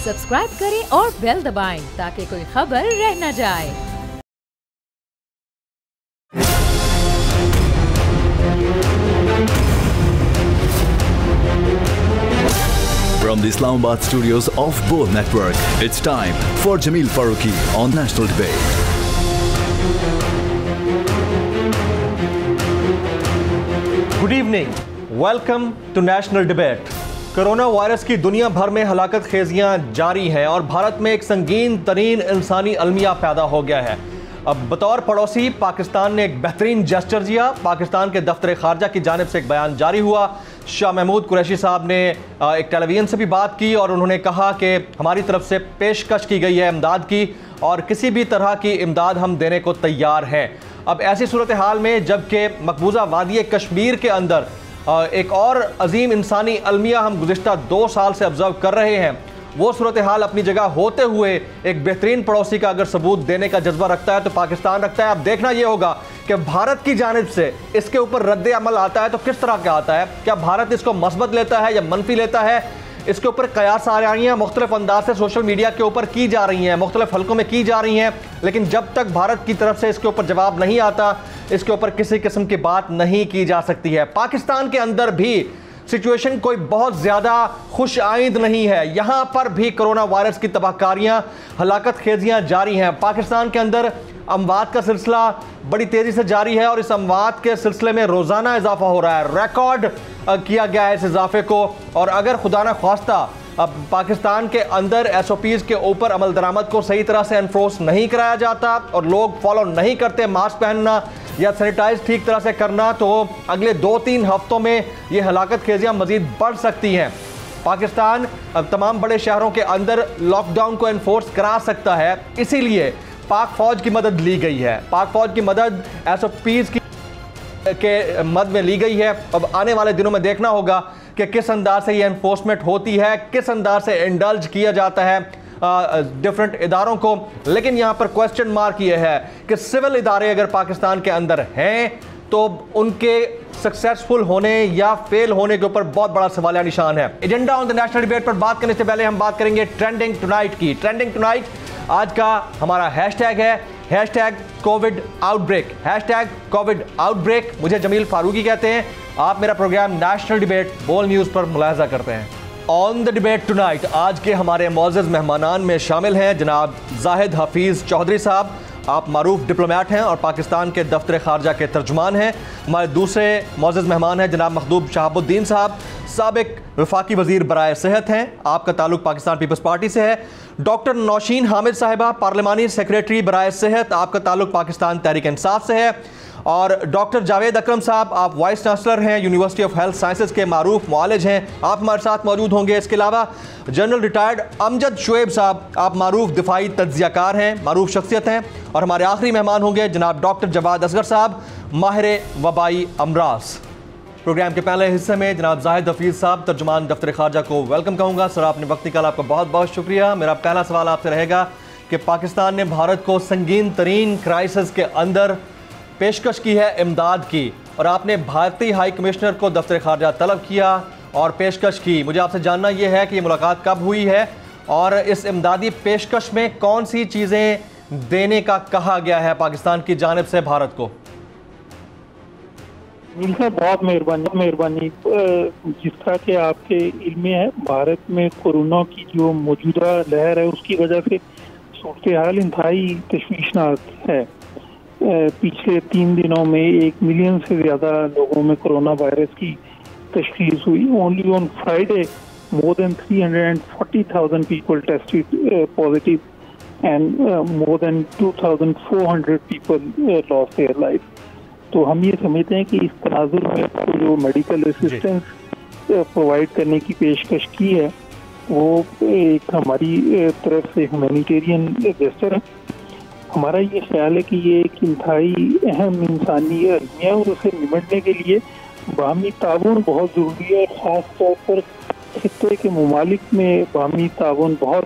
Subscribe करें और bell दबाएं ताकि कोई खबर रह न जाए। From the Islamabad studios of Bold Network, it's time for Jameel Farooqi on National Debate. Good evening. Welcome to National Debate. Corona virus की दुनिया भर में हलाकत खेजियां जारी हैं और भारत में एक संगीन तरीन इंसानी अलमिया पैदा हो गया है। अब बतौर पड़ोसी पाकिस्तान ने एक बेहतरीन जेस्चर दिया। पाकिस्तान के दफ्तर खारजा की जानिब से एक बयान जारी हुआ। शाह महमूद कुरैशी साहब ने एक टेलीविज़न से भी बात की और उन्होंने कहा कि हमारी तरफ से पेशकश की गई है इमदाद की और किसी भी तरह की इमदाद हम देने को तैयार हैं। अब ऐसी सूरत हाल में जबकि मकबूजा वादी कश्मीर के अंदर एक और अजीम इंसानी अलमिया हम गुज़िश्ता 2 साल से ऑब्ज़र्व कर रहे हैं, वो सूरत हाल अपनी जगह होते हुए एक बेहतरीन पड़ोसी का अगर सबूत देने का जज्बा रखता है तो पाकिस्तान रखता है। अब देखना ये होगा कि भारत की जानिब से इसके ऊपर रद्द अमल आता है तो किस तरह का आता है। क्या भारत इसको मस्बत लेता है या मनफी लेता है? इसके ऊपर कयास आ रही हैं, मुख्तलिफ अंदाज से सोशल मीडिया के ऊपर की जा रही हैं, मुख्तलिफ हल्कों में की जा रही हैं, लेकिन जब तक भारत की तरफ से इसके ऊपर जवाब नहीं आता, इसके ऊपर किसी किस्म की बात नहीं की जा सकती है। पाकिस्तान के अंदर भी सिचुएशन कोई बहुत ज़्यादा खुश आइंद नहीं है। यहाँ पर भी कोरोना वायरस की तबाहकारियाँ, हलाकत खेजियाँ जारी हैं। पाकिस्तान के अंदर अमवात का सिलसिला बड़ी तेज़ी से जारी है और इस अमवात के सिलसिले में रोज़ाना इजाफा हो रहा है। रिकॉर्ड किया गया है इस इजाफे को और अगर खुदा न ख्वास्ता अब पाकिस्तान के अंदर SOPs के ऊपर अमल दरामद को सही तरह से एनफोर्स नहीं कराया जाता और लोग फॉलो नहीं करते मास्क पहनना या सैनिटाइज ठीक तरह से करना, तो अगले 2-3 हफ्तों में ये हलाकत खेजियाँ मज़ीद बढ़ सकती हैं। पाकिस्तान अब तमाम बड़े शहरों के अंदर लॉकडाउन को एनफोर्स करा सकता है, इसीलिए पाक फ़ौज की मदद ली गई है। पाक फ़ौज की मदद SOPs के मद में ली गई है। अब आने वाले दिनों में देखना होगा कि किस अंदाज से ये एनफोर्समेंट होती है, किस अंदाज से इंडल्ज किया जाता है डिफरेंट इदारों को। लेकिन यहाँ पर क्वेश्चन मार्क ये है कि सिविल इदारे अगर पाकिस्तान के अंदर हैं तो उनके सक्सेसफुल होने या फेल होने के ऊपर बहुत बड़ा सवालिया निशान है। Agenda on the national debate पर बात करने से पहले हम बात करेंगे ट्रेंडिंग टुनाइट की। ट्रेंडिंग टुनाइट आज का हमारा हैशटैग है #कोविड आउटब्रेक। #Covid outbreak. मुझे जमील फारूकी कहते हैं। आप मेरा प्रोग्राम नेशनल डिबेट बोल न्यूज़ पर मुलाहिजा करते हैं। ऑन द डिबेट टुनाइट आज के हमारे मोअज़्ज़ज़ मेहमानान में शामिल हैं जनाब जाहिद हफीज़ चौधरी साहब। आप मारूफ डिप्लोमेट हैं और पाकिस्तान के दफ्तर खारजा के तर्जुमान हैं। हमारे दूसरे मोअज़्ज़ज़ मेहमान हैं जनाब मखदूम शहाबुद्दीन साहब, साबिक वफाकी वज़ीर बराए सेहत हैं। आपका ताल्लुक पाकिस्तान पीपल्स पार्टी से है। डॉक्टर नौशीन हामिद साहिबा, पार्लिमानी सेक्रेटरी बराए सेहत, आपका ताल्लुक पाकिस्तान तहरीक इंसाफ से है। और डॉक्टर जावेद अकरम साहब, आप वाइस चांसलर हैं यूनिवर्सिटी ऑफ हेल्थ साइंसेज के मारूफ मुआलिज हैं, आप हमारे साथ मौजूद होंगे। इसके अलावा जनरल रिटायर्ड अमजद शुएब साहब, आप मारूफ दिफाई तज्जियाकार हैं, मारूफ शख्सियत हैं। और हमारे आखिरी मेहमान होंगे जनाब डॉक्टर जवाद असगर साहब, माहिर वबाई अमराज। प्रोग्राम के पहले हिस्से में जनाब जाहिद हफीज़ साहब, तर्जुमान दफ्तर खारजा को वेलकम कहूँगा। सर, आपने वक्त निकाला, आपका बहुत बहुत शुक्रिया। मेरा पहला सवाल आपसे रहेगा कि पाकिस्तान ने भारत को संगीन तरीन क्राइसिस के अंदर पेशकश की है इमदाद की और आपने भारतीय हाई कमिश्नर को दफ्तर खारजा तलब किया और पेशकश की। मुझे आपसे जानना यह है कि ये मुलाकात कब हुई है और इस इमदादी पेशकश में कौन सी चीज़ें देने का कहा गया है पाकिस्तान की जानिब से भारत को? बहुत मेहरबानी। जिस तरह के आपके इल्म में है, भारत में कोरोना की जो मौजूदा लहर है उसकी वजह से सूरत हाल इंतहाई तशवीशनाक है। पिछले 3 दिनों में 1 मिलियन से ज़्यादा लोगों में कोरोना वायरस की तशखीस हुई। Only on Friday more than 340,000 people tested positive and more than 2,400 people lost their life. तो हम ये समझते हैं कि इस तनाजुर में तो जो मेडिकल असिस्टेंस प्रोवाइड करने की पेशकश की है वो एक हमारी तरफ से ह्यूमैनिटेरियन जेस्चर है। हमारा ये ख्याल है कि ये एक इंतहाई अहम इंसानी अलमिया और उसे निपटने के लिए बाहमी ताउन बहुत ज़रूरी है। ख़ास तौर पर खित्ते के ममालिक में बाहमी ताउन बहुत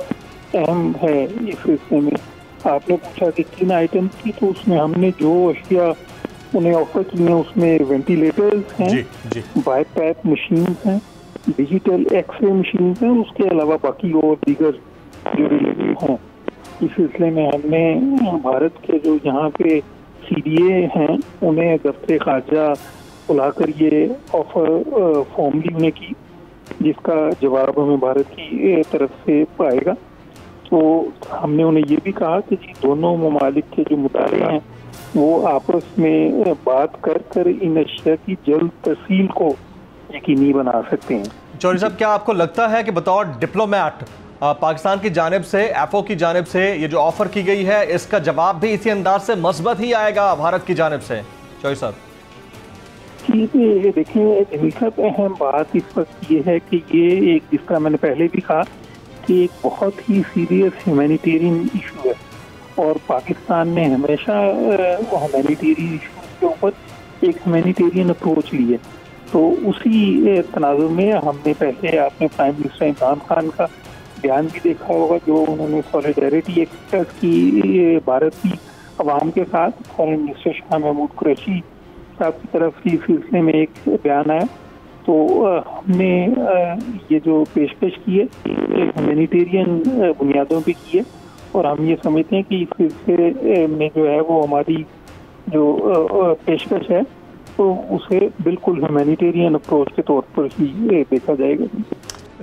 अहम है। इस सिलसिले में आपने पूछा कि किन आइटम की, तो उसमें हमने जो अशिया उन्हें ऑफर की हैं उसमें वेंटिलेटर्स हैं, बाईपैप मशीन हैं, डिजिटल एक्सरे मशीन हैं, उसके अलावा बाकी और दीगर जो रिलेटिव हों। इस सिलसिले में हमने भारत के जो यहाँ पे CDA हैं उन्हें दफ्तर खारजा बुलाकर ये ऑफर फॉर्मली उन्हें की, जिसका जवाब हमें भारत की तरफ से आएगा। तो हमने उन्हें ये भी कहा कि जी दोनों ममालिक के जो मुताले हैं वो आपस में बात कर इन अशिया की जल्द तसील को यकीनी बना सकते हैं। चौधरी साहब, क्या आपको लगता है कि बतौर डिप्लोमेट पाकिस्तान की जानिब से, FO की जानिब से ये जो ऑफर की गई है इसका जवाब भी इसी अंदाज से मस्बत ही आएगा भारत की जानिब से? चौधरी साहब ये देखिए जमील साहब, अहम बात इस वक्त ये है कि ये एक, जिस तरह मैंने पहले भी कहा कि एक बहुत ही सीरियस ह्यूमैनिटेरियन इशू है और पाकिस्तान ने हमेशा ह्यूमैनिटेरियन इशू के ऊपर एक ह्यूमैनिटेरियन अप्रोच ली है। तो उसी तनाजुर में हमने पहले आपने प्राइम मिनिस्टर इमरान खान का बयान भी देखा होगा, जो उन्होंने सॉलिडेरिटी एक्सप्रेस की भारत की अवाम के साथ। फॉरेन मिनिस्टर शाह महमूद कुरैशी साहब की तरफ से इस सिलसिले में एक बयान आया। तो हमने ये जो पेशकश की है ह्यूमैनिटेरियन बुनियादों पे की है और हम ये समझते हैं कि इस सिलसिले में जो है वो हमारी जो पेशकश है तो उसे बिल्कुल ह्यूमैनिटेरियन अप्रोच के तौर पर ही देखा जाएगा।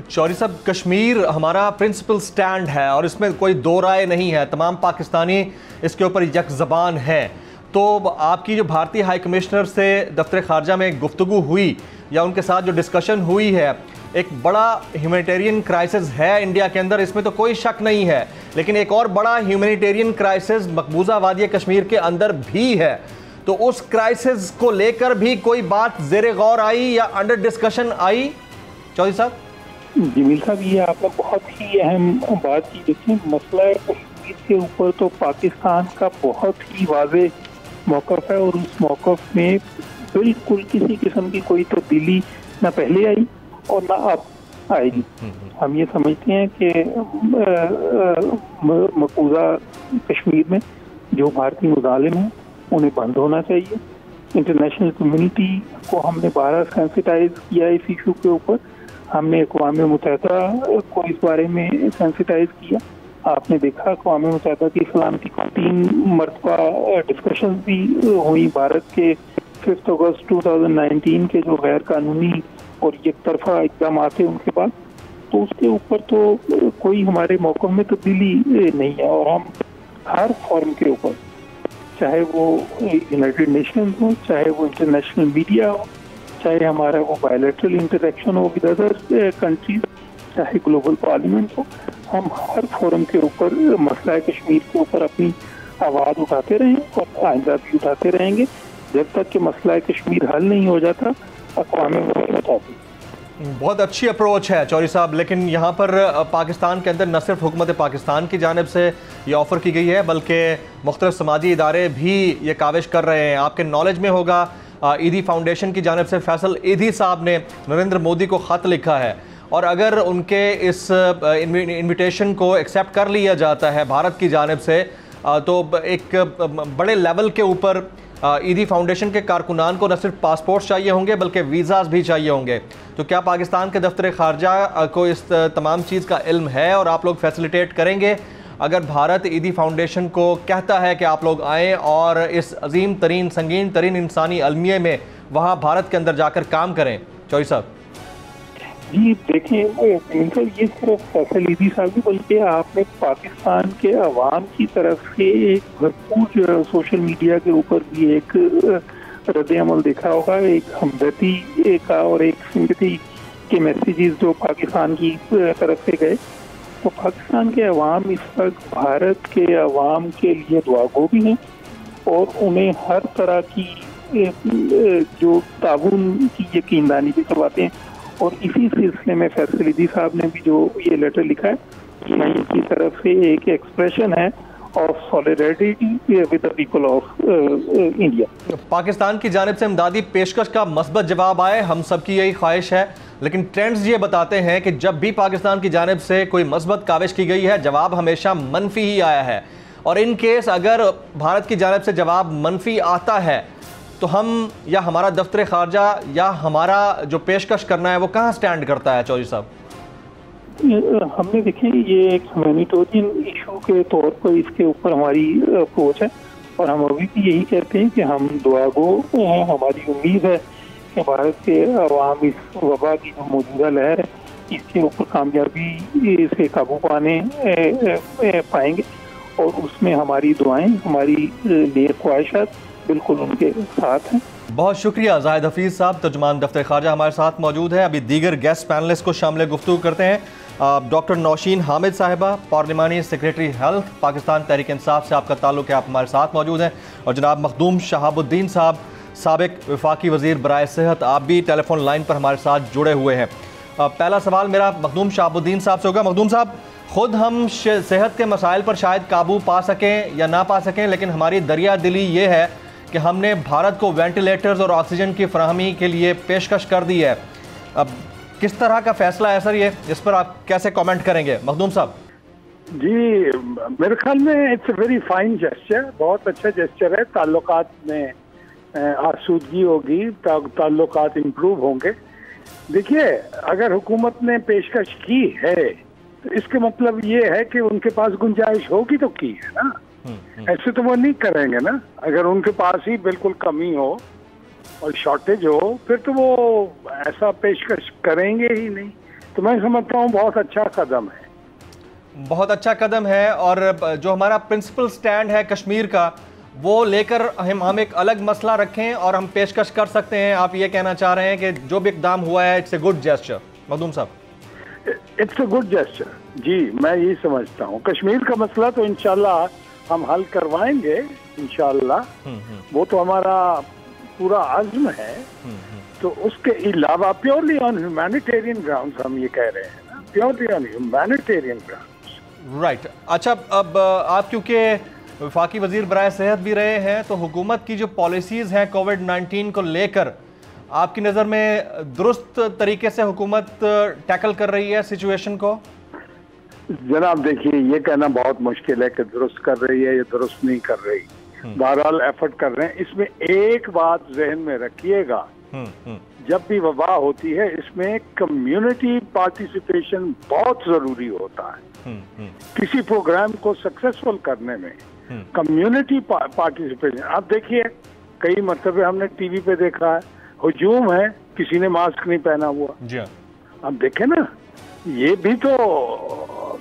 चौधरी साहब, कश्मीर हमारा प्रिंसिपल स्टैंड है और इसमें कोई दो राय नहीं है, तमाम पाकिस्तानी इसके ऊपर यक ज़बान है। तो आपकी जो भारतीय हाई कमिश्नर से दफ्तर खारजा में गुफ्तगू हुई या उनके साथ जो डिस्कशन हुई है, एक बड़ा ह्यूमैनिटेरियन क्राइसिस है इंडिया के अंदर, इसमें तो कोई शक नहीं है, लेकिन एक और बड़ा ह्यूमैनिटेरियन क्राइसिस मकबूजा वादी कश्मीर के अंदर भी है। तो उस क्राइसिस को लेकर भी कोई बात ज़ेरे गौर आई या अंडर डिस्कशन आई? चौधरी साहब जमील साहब, ये आपने बहुत ही अहम बात की। देखिए मसला कश्मीर के ऊपर तो पाकिस्तान का बहुत ही वाज़ेह मौक़िफ़ है और उस मौक़िफ़ में बिल्कुल किसी किस्म की कोई तब्दीली न पहले आई और न अब आएगी। हम ये समझते हैं कि मकबूजा कश्मीर में जो भारतीय मुजालिम हैं उन्हें बंद होना चाहिए। इंटरनेशनल कम्युनिटी को हमने 12 सेंसिटाइज किया इस इशू के ऊपर। हमने अक़वाम मुत्तहिदा को इस बारे में सेंसिटाइज किया। आपने देखा अक़वाम मुत्तहिदा की सलामती को 3 मरतबा डिस्कशन भी हुई। भारत के 5 अगस्त 2019 के जो गैर कानूनी और एक तरफा इक़दाम थे उनके बाद, तो उसके ऊपर तो कोई हमारे मौक़िफ़ में तब्दीली नहीं है और हम हर फॉरम के ऊपर, चाहे वो यूनाइटेड नेशंस हो, चाहे वो इंटरनेशनल मीडिया हो, चाहे हमारा वो बायलैटरल इंटरेक्शन हो विद अदर कंट्रीज, चाहे ग्लोबल पार्लियामेंट हो, हम हर फोरम के ऊपर मसला कश्मीर के ऊपर अपनी आवाज़ उठाते रहें और आइंदा भी उठाते रहेंगे जब तक कि मसला कश्मीर हल नहीं हो जाता। अक़वाम मुत्तहिदा बहुत अच्छी अप्रोच है चौधरी साहब, लेकिन यहाँ पर पाकिस्तान के अंदर न सिर्फ हुकूमत पाकिस्तान की जानिब से ये ऑफ़र की गई है बल्कि मुख्तलिफ समाजी इदारे भी ये काविश कर रहे हैं। आपके नॉलेज में होगा ईदी फाउंडेशन की जानिब से फैसल ईदी साहब ने नरेंद्र मोदी को ख़त लिखा है और अगर उनके इस इन्विटेशन को एक्सेप्ट कर लिया जाता है भारत की जानिब से तो एक बड़े लेवल के ऊपर ईदी फाउंडेशन के कारकुनान को न सिर्फ पासपोर्ट चाहिए होंगे बल्कि वीज़ाज़ भी चाहिए होंगे। तो क्या पाकिस्तान के दफ्तर खारजा को इस तमाम चीज़ का इल्म है और आप लोग फैसिलिटेट करेंगे अगर भारत ईदी फाउंडेशन को कहता है कि आप लोग आएँ और इस अजीम तरीन संगीन तरीन इंसानी अलमिये में वहाँ भारत के अंदर जाकर काम करें? चौधरी साहब जी देखें, ये सिर्फ फैसल ईदी साहब ही बल्कि आपने पाकिस्तान के अवाम की तरफ से एक भरपूर सोशल मीडिया के ऊपर भी एक रद्द अमल देखा होगा, एक हमदर्दी का और एक सिंपैथी के मैसेजेस जो पाकिस्तान की तरफ से गए। तो पाकिस्तान के अवाम इस वक्त भारत के अवाम के लिए दुआगो भी हैं और उन्हें हर तरह की जो ताउन की यकीनदानी भी करवाते हैं। और इसी सिलसिले में फैसल ईदी साहब ने भी जो ये लेटर लिखा है ये की तरफ से एक एक्सप्रेशन है of solidarity with the people of India. Pakistan की जानिब से इमदादी पेशकश का मस्बत जवाब आए, हम सब की यही ख्वाहिश है, लेकिन ट्रेंड्स ये बताते हैं कि जब भी पाकिस्तान की जानिब से कोई मस्बत काविश की गई है जवाब हमेशा मनफी ही आया है। और इन केस अगर भारत की जानिब से जवाब मनफी आता है तो हम या हमारा दफ्तर खारजा या हमारा जो पेशकश करना है वो कहाँ स्टैंड करता है? चौधरी साहब हमने देखें ये एक ह्यूमैनिटेरियन इशू के तौर पर इसके ऊपर हमारी अप्रोच है और हम अभी भी यही कहते हैं कि हम दुआगो हैं। हमारी उम्मीद है कि भारत के अवाम इस वबा की जो मौजूदा लहर है इसके ऊपर कामयाबी से काबू पाने पाएंगे और उसमें हमारी दुआएं, हमारी नेक ख्वाहिशात बिल्कुल उनके साथ हैं। बहुत शुक्रिया जाहिद हफीज़ साहब, तर्जुमान दफ्तर खारजा हमारे साथ मौजूद है। अभी दीगर गेस्ट पैनलिस्ट को शामिल गुफ्तगू करते हैं। डॉक्टर नौशीन हामिद साहिबा, पार्लिमानी सेक्रेटरी हेल्थ, पाकिस्तान तहरीक इंसाफ से आपका ताल्लुक़ है, आप हमारे साथ मौजूद हैं। और जनाब मखदूम शहाबुद्दीन साहब, साबिक वफाकी वज़ीर बराए सेहत, आप भी टेलीफोन लाइन पर हमारे साथ जुड़े हुए हैं। पहला सवाल मेरा मखदूम शहाबुद्दीन साहब से होगा। मखदूम साहब, ख़ुद हम सेहत के मसाइल पर शायद काबू पा सकें या ना पा सकें, लेकिन हमारी दरिया दिली ये है कि हमने भारत को वेंटिलेटर्स और ऑक्सीजन की फराहमी के लिए पेशकश कर दी है। अब किस तरह का फैसला है सर ये, इस पर आप कैसे कमेंट करेंगे मखदूम साहब? जी, मेरे ख्याल में it's a very fine gesture, बहुत अच्छा जेस्चर है। ताल्लुकात में आसूदगी होगी, ताल्लुकात इम्प्रूव होंगे। देखिए, अगर हुकूमत ने पेशकश की है तो इसके मतलब ये है कि उनके पास गुंजाइश होगी तो की है ना। ऐसे तो वो नहीं करेंगे ना। अगर उनके पास ही बिल्कुल कमी हो और शॉर्टेज हो फिर तो वो ऐसा पेशकश करेंगे ही नहीं। तो मैं समझता हूँ बहुत अच्छा कदम है, बहुत अच्छा कदम है। और जो हमारा प्रिंसिपल स्टैंड है कश्मीर का, वो लेकर हम एक अलग मसला रखें और हम पेशकश कर सकते हैं। आप ये कहना चाह रहे हैं कि जो भी इकदाम हुआ है it's a good gesture? Makhdoom साहब, इट्स अ गुड जेस्चर। जी, मैं यही समझता हूँ। कश्मीर का मसला तो इंशाल्लाह हम हल करवाएंगे, इंशाल्लाह। वो तो हमारा पूरा अज़्म है। तो उसके अलावा प्योरली ऑन ह्यूमैनिटेरियन ग्राउंड्स हम ये कह रहे हैं ना, purely on humanitarian grounds. Right. अच्छा, अब आप क्योंकि वफाकी वज़ीर बराए सेहत भी रहे हैं, तो हुकूमत की जो पॉलिसीज़ हैं कोविड-19 को लेकर आपकी नज़र में दुरुस्त तरीके से हुकूमत टैकल कर रही है सिचुएशन को? जनाब देखिए, ये कहना बहुत मुश्किल है कि दुरुस्त कर रही है या दुरुस्त नहीं कर रही। बहरहाल एफर्ट कर रहे हैं। इसमें एक बात जहन में रखिएगा, जब भी वबा होती है इसमें कम्युनिटी पार्टिसिपेशन बहुत जरूरी होता है। किसी प्रोग्राम को सक्सेसफुल करने में कम्युनिटी पार्टिसिपेशन। आप देखिए, कई मरतबे हमने टीवी पे देखा है, हुजूम है, किसी ने मास्क नहीं पहना हुआ। अब देखे ना, ये भी तो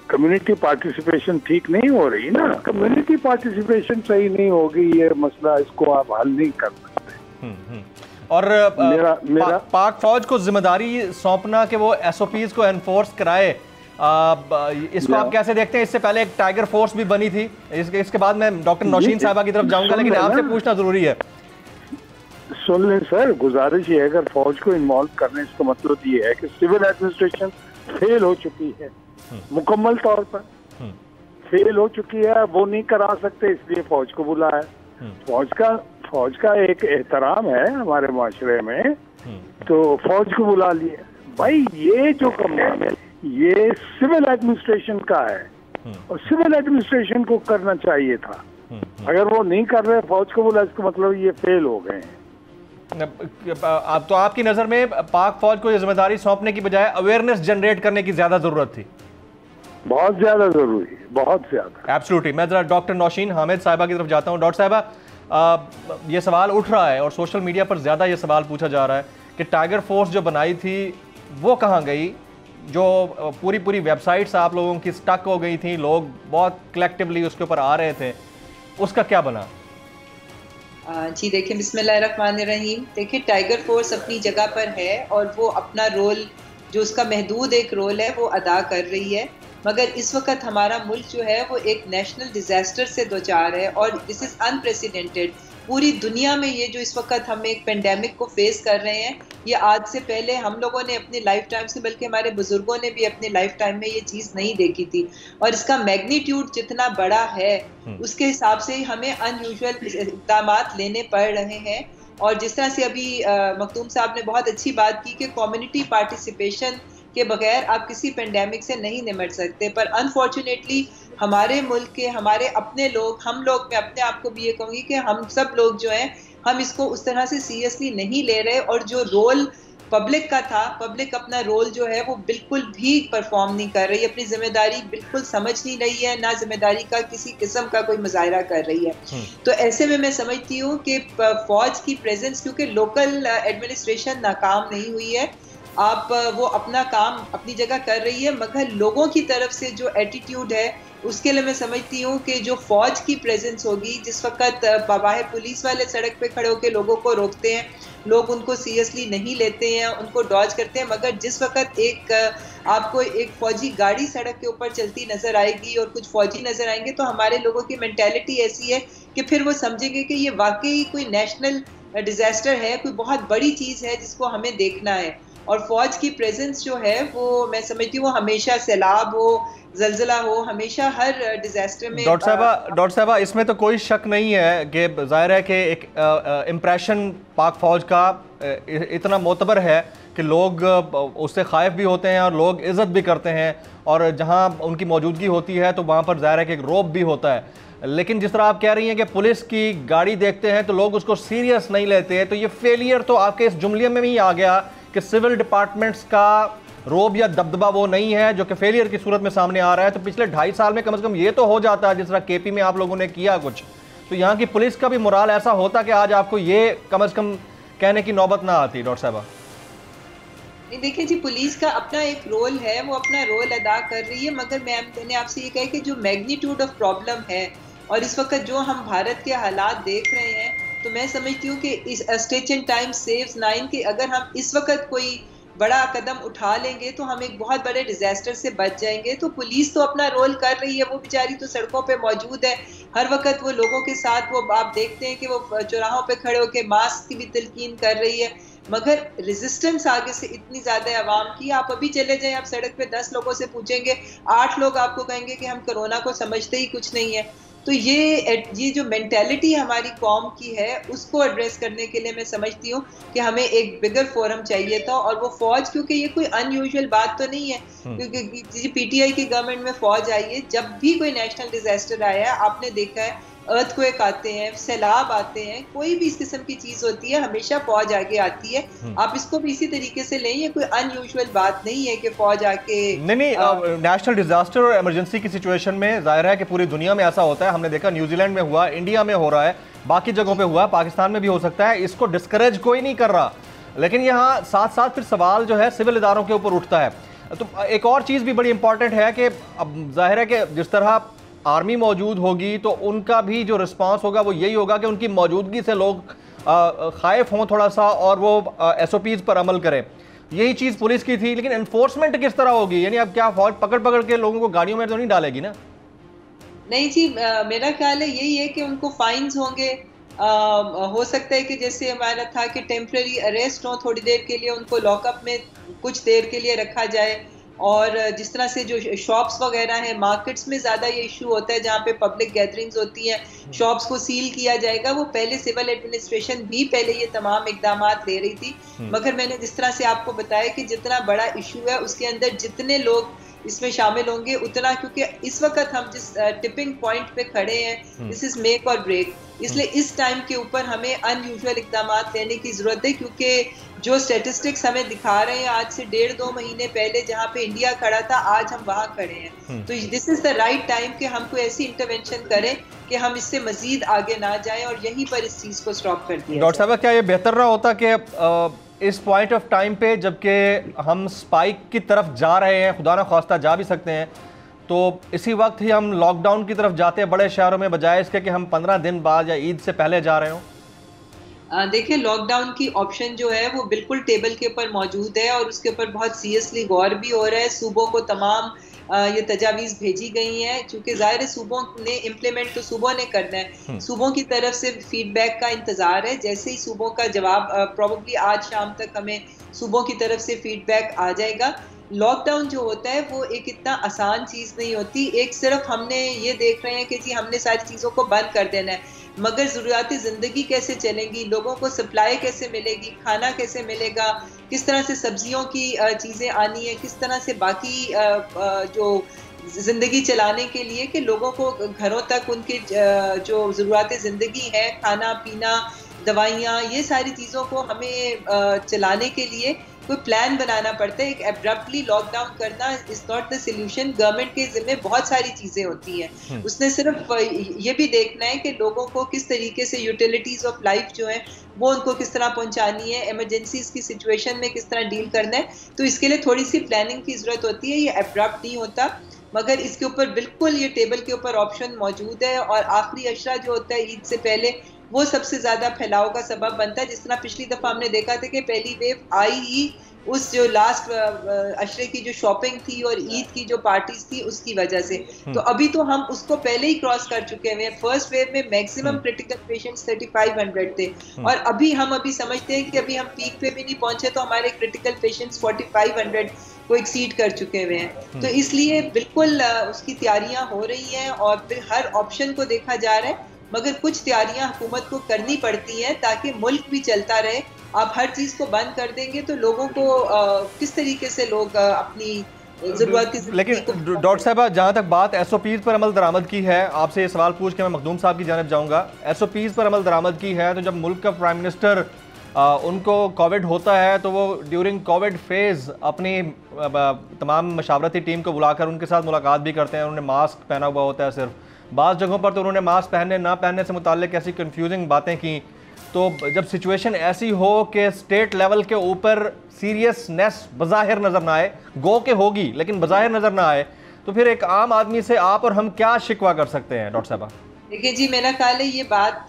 कम्युनिटी पार्टिसिपेशन ठीक नहीं हो रही ना। कम्युनिटी पार्टिसिपेशन सही नहीं होगी, ये मसला इसको आप हल नहीं कर सकते। और मेरा पाक फौज को जिम्मेदारी सौंपना कि वो SOPs को एनफोर्स कराए, इसको आप कैसे देखते हैं? इससे पहले एक टाइगर फोर्स भी बनी थी। इसके बाद मैं डॉक्टर नौशीन साहिबा की तरफ जाऊंगा, लेकिन आपसे पूछना जरूरी है। सुन लें सर, गुजारिश ये है, अगर फौज को इन्वॉल्व करने, इसका मतलब ये है कि सिविल एडमिनिस्ट्रेशन फेल हो चुकी है, मुकम्मल तौर पर फेल हो चुकी है। वो नहीं करा सकते, इसलिए फौज को बुलाया। फौज का एक एहतराम है हमारे माशरे में, तो फौज को बुला लिया। भाई, ये जो कमाल है ये सिविल एडमिनिस्ट्रेशन का है और सिविल एडमिनिस्ट्रेशन को करना चाहिए था। अगर वो नहीं कर रहे, फौज को बुला, इसका मतलब ये फेल हो गए हैं। तो आपकी नजर में पाक फौज को ये जिम्मेदारी सौंपने की बजाय अवेयरनेस जनरेट करने की ज्यादा जरूरत थी? बहुत ज्यादा जरूरी है, बहुत ज्यादा। एब्सोल्युटली। मैं जरा डॉक्टर नौशीन हामिद साहिबा की तरफ जाता हूँ। डॉक्टर साहिबा, ये सवाल उठ रहा है और सोशल मीडिया पर ज्यादा ये सवाल पूछा जा रहा है कि टाइगर फोर्स जो बनाई थी वो कहाँ गई? जो पूरी वेबसाइट्स आप लोगों की स्टक हो गई थी, लोग बहुत कलेक्टिवली उसके ऊपर आ रहे थे, उसका क्या बना? जी देखिए, बिस्मिल्लाहिर्रहमानिर्रहीम। देखिए, टाइगर फोर्स अपनी जगह पर है और वो अपना रोल, जो उसका महदूद एक रोल है, वो अदा कर रही है। मगर इस वक्त हमारा मुल्क जो है वो एक नेशनल डिजास्टर से दोचार है और दिस इज़ अनप्रेसिडेंटेड। पूरी दुनिया में ये जो इस वक्त हम एक पेंडेमिक को फेस कर रहे हैं, ये आज से पहले हम लोगों ने अपनी लाइफ टाइम से, बल्कि हमारे बुजुर्गों ने भी अपनी लाइफ टाइम में ये चीज़ नहीं देखी थी। और इसका मैग्नीट्यूड जितना बड़ा है उसके हिसाब से हमें अनयूजुअल इक़दाम लेने पड़ रहे हैं। और जिस तरह से अभी मखदूम साहब ने बहुत अच्छी बात की कि कम्युनिटी पार्टिसिपेशन के बगैर आप किसी पेंडेमिक से नहीं निपट सकते, पर अनफॉर्चुनेटली हमारे मुल्क के, हमारे अपने लोग, हम लोग, मैं अपने आप को भी ये कहूँगी कि हम सब लोग जो हैं, हम इसको उस तरह से सीरियसली नहीं ले रहे। और जो रोल पब्लिक का था। पब्लिक अपना रोल जो है वो बिल्कुल भी परफॉर्म नहीं कर रही, अपनी जिम्मेदारी बिल्कुल समझ नहीं रही है, ना जिम्मेदारी का किसी किस्म का कोई मुजाहिरा कर रही है। तो ऐसे में मैं समझती हूँ कि फौज की प्रेजेंस, क्योंकि लोकल एडमिनिस्ट्रेशन नाकाम नहीं हुई है, आप वो अपना काम अपनी जगह कर रही है, मगर लोगों की तरफ से जो एटीट्यूड है उसके लिए मैं समझती हूँ कि जो फौज की प्रेजेंस होगी, जिस वक्त बाहर पुलिस वाले सड़क पे खड़े होकर लोगों को रोकते हैं, लोग उनको सीरियसली नहीं लेते हैं, उनको डॉज करते हैं, मगर जिस वक्त आपको एक फौजी गाड़ी सड़क के ऊपर चलती नजर आएगी और कुछ फौजी नजर आएंगे, तो हमारे लोगों की मेंटालिटी ऐसी है कि फिर वो समझेंगे कि ये वाकई कोई नेशनल डिजास्टर है, कोई बहुत बड़ी चीज है जिसको हमें देखना है। और फौज की प्रेजेंस जो है वो मैं समझती हूँ हमेशा, सैलाब हो, जलजला हो, हमेशा हर डिजास्टर में। डॉक्टर साहबा इसमें तो कोई शक नहीं है कि जाहिर है कि एक इम्प्रेशन पाक फौज का इतना मोतबर है कि लोग उससे खाइफ भी होते हैं और लोग इज़्ज़त भी करते हैं, और जहां उनकी मौजूदगी होती है तो वहां पर जाहिर है कि एक रौब भी होता है। लेकिन जिस तरह आप कह रही हैं कि पुलिस की गाड़ी देखते हैं तो लोग उसको सीरियस नहीं लेते हैं, तो ये फेलियर तो आपके इस जुमले में ही आ गया कि सिविल डिपार्टमेंट्स का रोब या दबदबा वो नहीं है जो कि फेलियर की सूरत में सामने आ रहा है। तो पिछले 2.5 साल में कम से कम ये तो हो जाता है, जिस तरह केपी में आप लोगों ने किया कुछ, तो यहाँ की पुलिस का भी मोराल ऐसा होता कि आज आपको ये कम से कम कहने की नौबत ना आती। डॉक्टर साहबा देखिए जी, पुलिस का अपना एक रोल है, वो अपना रोल अदा कर रही है, मगर मैंने आपसे ये कहा कि जो मैग्नीट्यूड ऑफ प्रॉब्लम है और इस वक्त जो हम भारत के हालात देख रहे हैं, तो मैं समझती हूँ कि इस स्टिच एंड टाइम सेव्स 9 के अगर हम इस वक्त कोई बड़ा कदम उठा लेंगे तो हम एक बहुत बड़े डिजास्टर से बच जाएंगे। तो पुलिस तो अपना रोल कर रही है, वो बेचारी तो सड़कों पे मौजूद है हर वक्त, वो लोगों के साथ, वो आप देखते हैं कि वो चौराहों पे खड़े होकर मास्क की भी तलकीन कर रही है, मगर रेजिस्टेंस आगे से इतनी ज्यादा है अवाम की। आप अभी चले जाएं, आप सड़क पे 10 लोगों से पूछेंगे, 8 लोग आपको कहेंगे कि हम कोरोना को समझते ही कुछ नहीं है। तो ये जो मेंटालिटी हमारी कौम की है उसको एड्रेस करने के लिए मैं समझती हूँ कि हमें एक बिगर फोरम चाहिए था, और वो फौज, क्योंकि ये कोई अनयूजुअल बात तो नहीं है, क्योंकि पीटीआई की गवर्नमेंट में फौज आई है, जब भी कोई नेशनल डिजास्टर आया है आपने देखा है, अर्थक्वेक आते हैं, सैलाब आते हैं, कोई भी इस किस्म की चीज होती है हमेशा फौज आगे आती है। आप इसको भी इसी तरीके से लें, ये कोई अनयूजुअल बात नहीं है कि फौज आके नहीं नेशनल डिजास्टर और इमरजेंसी की सिचुएशन में जाहिर है कि पूरी दुनिया में ऐसा होता है। हमने देखा न्यूजीलैंड में हुआ, इंडिया में हो रहा है, बाकी जगहों पे हुआ, पाकिस्तान में भी हो सकता है, इसको डिस्करेज कोई नहीं कर रहा। लेकिन यहाँ साथ साथ फिर सवाल जो है सिविल इदारों के ऊपर उठता है। तो एक और चीज़ भी बड़ी इंपॉर्टेंट है कि अब जाहिर है कि जिस तरह आर्मी मौजूद होगी तो उनका भी जो रिस्पांस होगा वो यही होगा कि उनकी मौजूदगी से लोग खाइफ हों थोड़ा सा और वो SOPs पर अमल करें। यही चीज़ पुलिस की थी, लेकिन एनफोर्समेंट किस तरह होगी? यानी अब क्या फौज पकड़ पकड़ के लोगों को गाड़ियों में तो नहीं डालेगी ना? नहीं जी, मेरा ख्याल है यही है कि उनको फाइन्स होंगे। हो सकता है कि जैसे हमारा था कि टेम्पररी अरेस्ट हो, थोड़ी देर के लिए उनको लॉकअप में कुछ देर के लिए रखा जाए, और जिस तरह से जो शॉप्स वगैरह हैं, मार्केट्स में ज़्यादा ये इशू होता है जहाँ पे पब्लिक गैदरिंग्स होती हैं, शॉप्स को सील किया जाएगा। वो पहले सिविल एडमिनिस्ट्रेशन भी पहले ये तमाम इकदाम ले रही थी, मगर मैंने जिस तरह से आपको बताया कि जितना बड़ा इशू है उसके अंदर जितने लोग इसमें शामिल होंगे उतना, क्योंकि इस वक्त हम जिस टिपिंग पॉइंट पे खड़े हैं, दिस इज मेक और ब्रेक, इसलिए इस टाइम के ऊपर हमें अनयूजुअल इकदाम लेने की जरूरत है, क्योंकि जो स्टेटिस्टिक्स हमें दिखा रहे हैं आज से 1.5-2 महीने पहले जहाँ पे इंडिया खड़ा था, आज हम वहाँ खड़े हैं। तो this is the right time कि हम कोई ऐसी इंटरवेंशन करें कि हम इससे मजीद आगे ना जाएं और यहीं पर इस चीज को स्टॉप कर दिया। डॉक्टर साहब, क्या ये बेहतर रहा होता कि इस पॉइंट ऑफ टाइम पे जबकि हम स्पाइक की तरफ जा रहे हैं, खुदा ना ख्वास्ता जा भी सकते हैं, तो इसी वक्त ही हम लॉकडाउन की तरफ जाते हैं बड़े शहरों में, बजाय इसके कि हम 15 दिन बाद या ईद से पहले जा रहे हो? देखिए, लॉकडाउन की ऑप्शन जो है वो बिल्कुल टेबल के ऊपर मौजूद है और उसके ऊपर बहुत सीरियसली गौर भी हो रहा है। सूबों को तमाम ये तजावीज़ भेजी गई हैं, चूँकि ज़ाहिर है सूबों ने इम्प्लीमेंट तो सूबों ने करना है, सूबों की तरफ से फीडबैक का इंतज़ार है। जैसे ही सूबों का जवाब प्रॉबली आज शाम तक हमें सूबों की तरफ से फीडबैक आ जाएगा। लॉकडाउन जो होता है वो एक इतना आसान चीज़ नहीं होती। एक सिर्फ हमने ये देख रहे हैं कि जी हमने सारी चीज़ों को बंद कर देना है, मगर ज़रूरियात ज़िंदगी कैसे चलेंगी, लोगों को सप्लाई कैसे मिलेगी, खाना कैसे मिलेगा, किस तरह से सब्जियों की चीज़ें आनी है, किस तरह से बाकी जो ज़िंदगी चलाने के लिए कि लोगों को घरों तक उनके जो ज़रूरियात ज़िंदगी है, खाना पीना, दवाइयाँ, ये सारी चीज़ों को हमें चलाने के लिए कोई प्लान बनाना पड़ता है। एक एब्रप्टली लॉकडाउन करना is not the solution. Government के जिम्मे बहुत सारी चीजें होती हैं, उसने सिर्फ ये भी देखना है कि लोगों को किस तरीके से यूटिलिटीज ऑफ लाइफ जो है वो उनको किस तरह पहुंचानी है, इमरजेंसीज की सिचुएशन में किस तरह डील करना है। तो इसके लिए थोड़ी सी प्लानिंग की जरूरत होती है, ये एब्रप्ट नहीं होता, मगर इसके ऊपर बिल्कुल ये टेबल के ऊपर ऑप्शन मौजूद है। और आखिरी अशरा जो होता है ईद से पहले, वो सबसे ज्यादा फैलाव का सबब बनता है। जिस तरह पिछली दफा हमने देखा था कि पहली वेव आई ही उस जो लास्ट अशरे की जो शॉपिंग थी और ईद की जो पार्टीज थी उसकी वजह से, तो अभी तो हम उसको पहले ही क्रॉस कर चुके हैं। फर्स्ट वेव में मैक्सिमम क्रिटिकल पेशेंट्स 3500 थे और अभी समझते हैं कि अभी हम पीक पे भी नहीं पहुंचे, तो हमारे क्रिटिकल पेशेंट्स 4500 को एक्सीड कर चुके हुए हैं। तो इसलिए बिल्कुल उसकी तैयारियां हो रही हैं और फिर हर ऑप्शन को देखा जा रहा है, मगर कुछ तैयारियां हुकूमत को करनी पड़ती हैं ताकि मुल्क भी चलता रहे। आप हर चीज को बंद कर देंगे तो लोगों को किस तरीके से लोग अपनी जरूरत की। लेकिन डॉक्टर साहब, जहाँ तक बात SOPs पर अमल दरामद की है, आपसे ये सवाल पूछ के मैं मखदूम साहब की जानिब जाऊँगा। SOPs पर अमल दरामद की है, तो जब मुल्क का प्राइम मिनिस्टर उनको कोविड होता है तो वो ड्यूरिंग कोविड फेज़ अपनी तमाम मशावरती टीम को बुलाकर उनके साथ मुलाकात भी करते हैं। उन्होंने मास्क पहना हुआ होता है सिर्फ, बाज़ जगहों पर तो उन्होंने मास्क पहनने ना पहनने से मुताल्लिक ऐसी कंफ्यूजिंग बातें की। तो जब सिचुएशन ऐसी हो कि स्टेट लेवल के ऊपर सीरियसनेस बज़ाहिर नज़र ना आए, गो के होगी लेकिन बज़ाहिर नज़र ना आए, तो फिर एक आम आदमी से आप और हम क्या शिकवा कर सकते हैं डॉक्टर साहब? देखिए जी, मेरा ख्याल है ये बात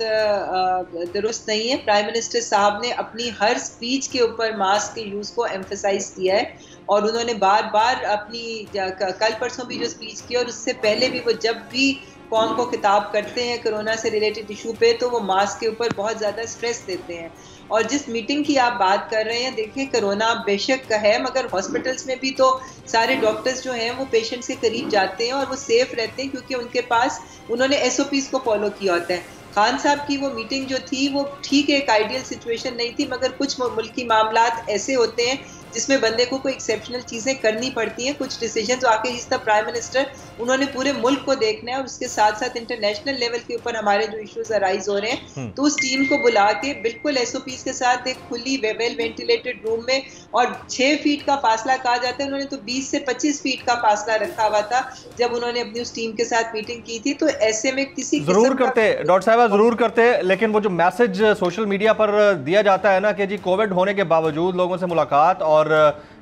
दुरुस्त नहीं है। प्राइम मिनिस्टर साहब ने अपनी हर स्पीच के ऊपर मास्क के यूज़ को एम्फसाइज किया है और उन्होंने बार बार अपनी कल परसों भी जो स्पीच की और उससे पहले भी वो जब भी कौम को खिताब करते हैं कोरोना से रिलेटेड इशू पे, तो वो मास्क के ऊपर बहुत ज़्यादा स्ट्रेस देते हैं। और जिस मीटिंग की आप बात कर रहे हैं, देखिए कोरोना बेशक है, मगर हॉस्पिटल्स में भी तो सारे डॉक्टर्स जो हैं वो पेशेंट्स के करीब जाते हैं और वो सेफ रहते हैं क्योंकि उनके पास उन्होंने SOPs को फॉलो किया होता है। खान साहब की वो मीटिंग जो थी वो ठीक है, एक आइडियल सिचुएशन नहीं थी, मगर कुछ मुल्की मामलात ऐसे होते हैं जिसमें बंदे को कोई एक्सेप्शनल चीज़ें करनी पड़ती हैं, कुछ डिसीजंस आके जिस तरह प्राइम मिनिस्टर उन्होंने पूरे मुल्क को देखना है और उसके साथ साथ इंटरनेशनल लेवल के ऊपर हमारे जो इश्यूज अराइज हो रहे हैं, तो उस टीम को बुला के बिल्कुल SOPs के साथ एक खुली वेल वेंटिलेटेड रूम में, और 6 फीट का फासला कहा जाता है, उन्होंने तो 20 से 25 फीट का फासला रखा हुआ था जब उन्होंने अपनी उस टीम के साथ मीटिंग की थी। तो ऐसे में किसी जरूर करते डॉक्टर साहब, जरूर करते, लेकिन वो जो मैसेज सोशल मीडिया पर दिया जाता है ना कि जी कोविड होने के बावजूद लोगों से मुलाकात और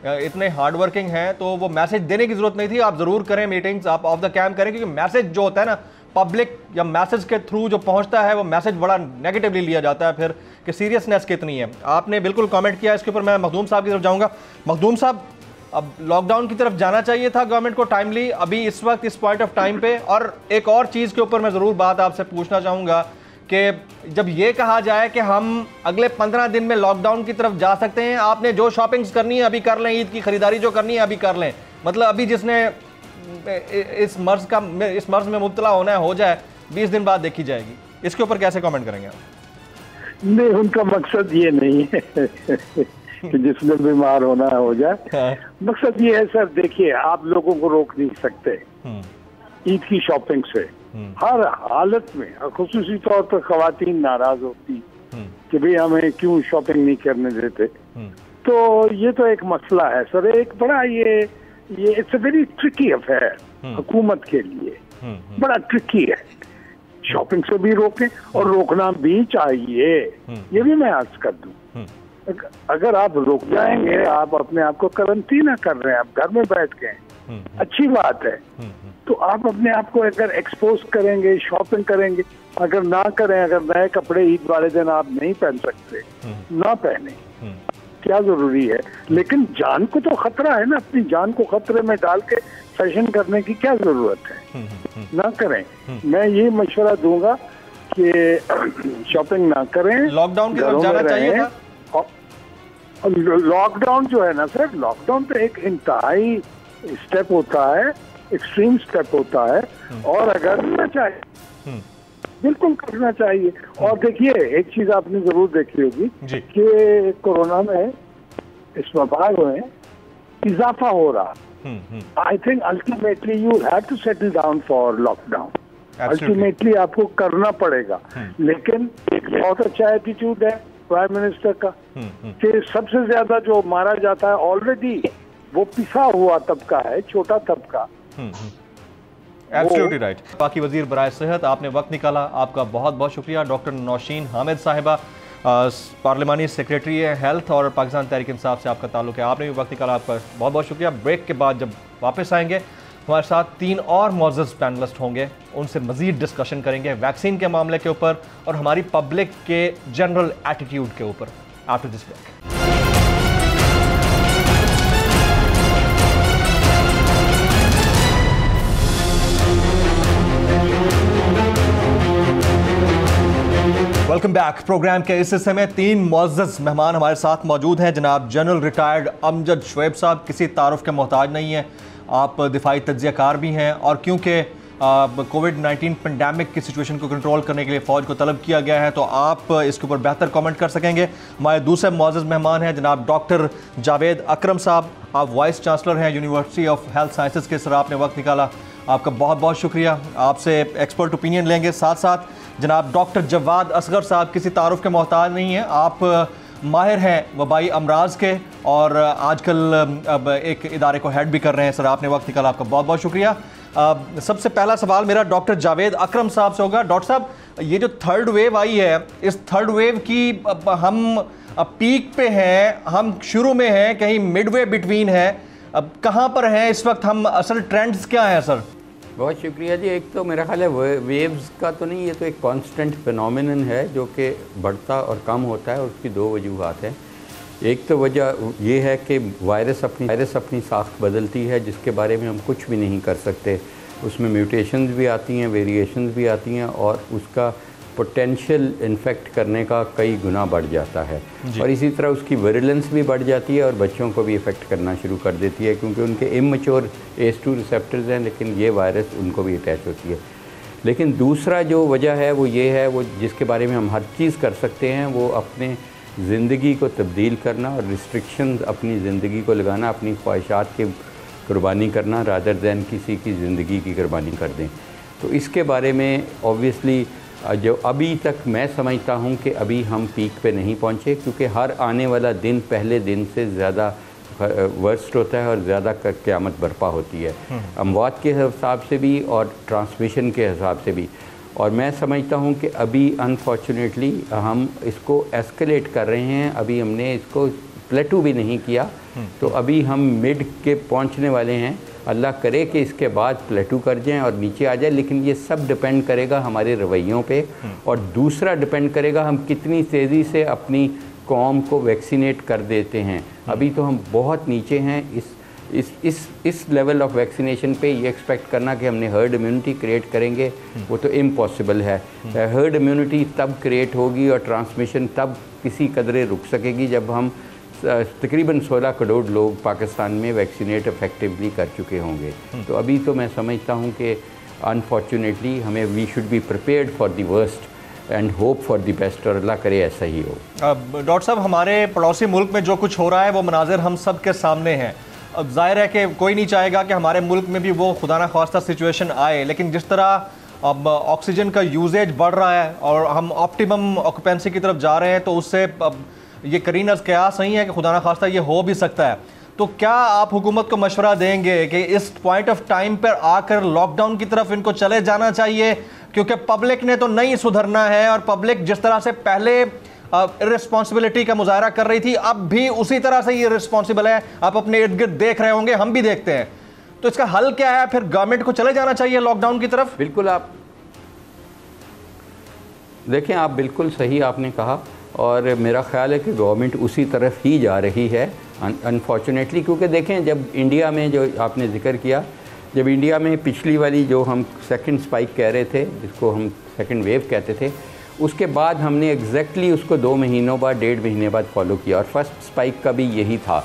इतने हार्ड वर्किंग हैं, तो वो मैसेज देने की जरूरत नहीं थी। आप जरूर करें मीटिंग्स, आप ऑफ द कैम करें, क्योंकि मैसेज जो होता है ना पब्लिक या मैसेज के थ्रू जो पहुंचता है वो मैसेज बड़ा नेगेटिवली लिया जाता है फिर कि सीरियसनेस कितनी है। आपने बिल्कुल कमेंट किया, इसके ऊपर मैं मखदूम साहब की तरफ जाऊंगा। मखदूम साहब, अब लॉकडाउन की तरफ जाना चाहिए था गवर्नमेंट को टाइमली अभी इस वक्त इस पॉइंट ऑफ टाइम पे। और एक और चीज़ के ऊपर मैं ज़रूर बात आपसे पूछना चाहूँगा कि जब ये कहा जाए कि हम अगले 15 दिन में लॉकडाउन की तरफ जा सकते हैं, आपने जो शॉपिंग्स करनी है अभी कर लें, ईद की खरीदारी जो करनी है अभी कर लें, मतलब अभी जिसने इस मर्ज में मुब्तला होना है हो जाए, 20 दिन बाद देखी जाएगी। इसके ऊपर कैसे कमेंट करेंगे आप? नहीं, उनका मकसद ये नहीं है कि जिसने बीमार होना है हो जाए। मकसद ये है सर, देखिए आप लोगों को रोक नहीं सकते ईद की शॉपिंग से, हर हालत में। खुसूसी तौर पर खवातीन नाराज होती कि भाई हमें क्यों शॉपिंग नहीं करने देते। तो ये तो एक मसला है सर, एक बड़ा ये it's a very tricky affair हुकूमत के लिए, बड़ा ट्रिकी है। शॉपिंग से भी रोकें और रोकना भी चाहिए, ये भी मैं अर्ज कर दूं। अगर आप रुक जाएंगे, आप अपने आप को क्वारंटीन कर रहे हैं, आप घर में बैठ गए, अच्छी बात है, तो आप अपने आप को अगर एक्सपोज करेंगे, शॉपिंग करेंगे, अगर ना करें, अगर नए कपड़े ईद वाले दिन आप नहीं पहन सकते, ना पहने, क्या जरूरी है। लेकिन जान को तो खतरा है ना, अपनी जान को खतरे में डाल के फैशन करने की क्या जरूरत है, ना करें। मैं ये मशवरा दूंगा कि शॉपिंग ना करें, लॉकडाउन की तरफ जाना चाहिए था। लॉकडाउन जो है ना सर, लॉकडाउन तो एक इंतहाई स्टेप होता है, एक्सट्रीम स्टेप होता है, और अगर करना चाहिए बिल्कुल करना चाहिए। और देखिए एक चीज आपने जरूर देखी होगी कि कोरोना में, इस वबा में इजाफा हो रहा। I think ultimately you have to settle down for lockdown, ultimately आपको करना पड़ेगा। लेकिन एक बहुत अच्छा एटीट्यूड है प्राइम मिनिस्टर का कि सबसे ज्यादा जो मारा जाता है ऑलरेडी वो पिसा हुआ तबका है, छोटा तबका। Absolutely right. बाकी वजीर बराए सेहत, आपने वक्त निकाला, आपका बहुत बहुत शुक्रिया। डॉक्टर नौशीन हामिद साहिबा, पार्लिमानी सेक्रेटरी है हेल्थ और पाकिस्तान तहरीक इंसाफ से आपका ताल्लुक है, आपने भी वक्त निकाला, आपका बहुत बहुत शुक्रिया। ब्रेक के बाद जब वापस आएंगे हमारे साथ 3 और मौजूद पैनलिस्ट होंगे, उनसे मजीद डिस्कशन करेंगे वैक्सीन के मामले के ऊपर और हमारी पब्लिक के जनरल एटीट्यूड के ऊपर। After this break. Welcome back. Programme के इस हिस्से में 3 मुअज़्ज़ज़ मेहमान हमारे साथ मौजूद हैं। जनाब जनरल रिटायर्ड अमजद शुएब साहब, किसी तारुफ के मोहताज नहीं हैं, आप दिफाई तज्ज़ियाकार भी हैं और क्योंकि कोविड-19 पेंडेमिक की सिचुएशन को कंट्रोल करने के लिए फ़ौज को तलब किया गया है तो आप इसके ऊपर बेहतर कमेंट कर सकेंगे। हमारे दूसरे मुअज़्ज़ज़ मेहमान हैं जनाब डॉक्टर जावेद अकरम साहब, आप वाइस चांसलर हैं यूनिवर्सिटी ऑफ हेल्थ साइंसेज़ के। सर आपने वक्त निकाला, आपका बहुत बहुत शुक्रिया। आपसे एक्सपर्ट ओपिनियन लेंगे। साथ साथ जनाब डॉक्टर जवाद असगर साहब, किसी तारुफ के मोहताज नहीं हैं, आप माहिर हैं वबाई अमराज के और आजकल अब एक इदारे को हेड भी कर रहे हैं। सर आपने वक्त निकाला, आपका बहुत बहुत शुक्रिया। सबसे पहला सवाल मेरा डॉक्टर जावेद अकरम साहब से होगा। डॉक्टर साहब, ये जो थर्ड वेव आई है, इस थर्ड वेव की हम पीक पे हैं, हम शुरू में हैं, कहीं मिडवे बिटवीन है, अब कहाँ पर हैं इस वक्त हम, असल ट्रेंड्स क्या हैं सर? बहुत शुक्रिया जी। एक तो मेरा ख्याल है वेव्स का तो नहीं, ये तो एक कांस्टेंट फिनोमिनन है जो कि बढ़ता और कम होता है और उसकी 2 वजूहात हैं। एक तो वजह ये है कि वायरस अपनी साख्त बदलती है जिसके बारे में हम कुछ भी नहीं कर सकते। उसमें म्यूटेशंस भी आती हैं, वेरिएशंस भी आती हैं और उसका पोटेंशियल इन्फेक्ट करने का कई गुना बढ़ जाता है और इसी तरह उसकी वायलेंस भी बढ़ जाती है और बच्चों को भी इफ़ेक्ट करना शुरू कर देती है क्योंकि उनके इमैच्योर ACE2 रिसेप्टर्स हैं लेकिन ये वायरस उनको भी अटैच होती है। लेकिन दूसरा जो वजह है वो ये है, वो जिसके बारे में हम हर चीज़ कर सकते हैं, वो अपने ज़िंदगी को तब्दील करना और रिस्ट्रिक्शंस अपनी ज़िंदगी को लगाना, अपनी ख्वाहिशात की कुर्बानी करना रादर दैन किसी की ज़िंदगी की कुर्बानी कर दें। तो इसके बारे में ऑब्वियसली जो अभी तक मैं समझता हूँ कि अभी हम पीक पे नहीं पहुँचे क्योंकि हर आने वाला दिन पहले दिन से ज़्यादा वर्स्ट होता है और ज़्यादा क़यामत बर्पा होती है, अमवात के हिसाब से भी और ट्रांसमिशन के हिसाब से भी। और मैं समझता हूँ कि अभी अनफॉर्चुनेटली हम इसको एस्केलेट कर रहे हैं, अभी हमने इसको प्लेटू भी नहीं किया, तो अभी हम मिड के पहुँचने वाले हैं। अल्लाह करे कि इसके बाद प्लेटू कर जाएं और नीचे आ जाए, लेकिन ये सब डिपेंड करेगा हमारे रवैयों पे और दूसरा डिपेंड करेगा हम कितनी तेज़ी से अपनी कौम को वैक्सीनेट कर देते हैं। अभी तो हम बहुत नीचे हैं इस लेवल ऑफ वैक्सीनेशन पे। ये एक्सपेक्ट करना कि हमने हर्ड इम्यूनिटी क्रिएट करेंगे वो तो इम्पॉसिबल है। हर्ड इम्यूनिटी तब क्रिएट होगी और ट्रांसमिशन तब किसी कदरे रुक सकेगी जब हम तकरीबन 16 करोड़ लोग पाकिस्तान में वैक्सीनेट इफेक्टिवली कर चुके होंगे। तो अभी तो मैं समझता हूँ कि अनफॉर्चुनेटली हमें we should be prepared for the worst and hope for the best और अल्लाह करे ऐसा ही हो। डॉक्टर साहब, हमारे पड़ोसी मुल्क में जो कुछ हो रहा है वो मनाजिर हम सब के सामने हैं। अब जाहिर है कि कोई नहीं चाहेगा कि हमारे मुल्क में भी वो खुदा न ख्वास्ता सिचुएशन आए, लेकिन जिस तरह अब ऑक्सीजन का यूजेज बढ़ रहा है और हम ऑप्टिमम ऑक्यूपेंसी की तरफ जा रहे हैं तो उससे ये करीन अज़ क़यास नहीं है कि खुदा न खास्ता ये हो भी सकता है। तो क्या आप हुकूमत को मशवरा देंगे कि इस पॉइंट ऑफ टाइम पर आकर लॉकडाउन की तरफ इनको चले जाना चाहिए, क्योंकि पब्लिक ने तो नहीं सुधरना है और पब्लिक जिस तरह से पहले रिस्पॉन्सिबिलिटी का मुजाहरा कर रही थी अब भी उसी तरह से ये रिस्पॉन्सिबल है। आप अपने इर्द गिर्द देख रहे होंगे, हम भी देखते हैं। तो इसका हल क्या है? फिर गवर्नमेंट को चले जाना चाहिए लॉकडाउन की तरफ? बिल्कुल, आप देखें, आप बिल्कुल सही आपने कहा और मेरा ख्याल है कि गवर्नमेंट उसी तरफ ही जा रही है अनफॉर्चुनेटली। क्योंकि देखें, जब इंडिया में जो आपने जिक्र किया, जब इंडिया में पिछली वाली जो हम सेकंड स्पाइक कह रहे थे, जिसको हम सेकंड वेव कहते थे, उसके बाद हमने एग्जैक्टली उसको 2 महीनों बाद 1.5 महीने बाद फॉलो किया और फर्स्ट स्पाइक का भी यही था।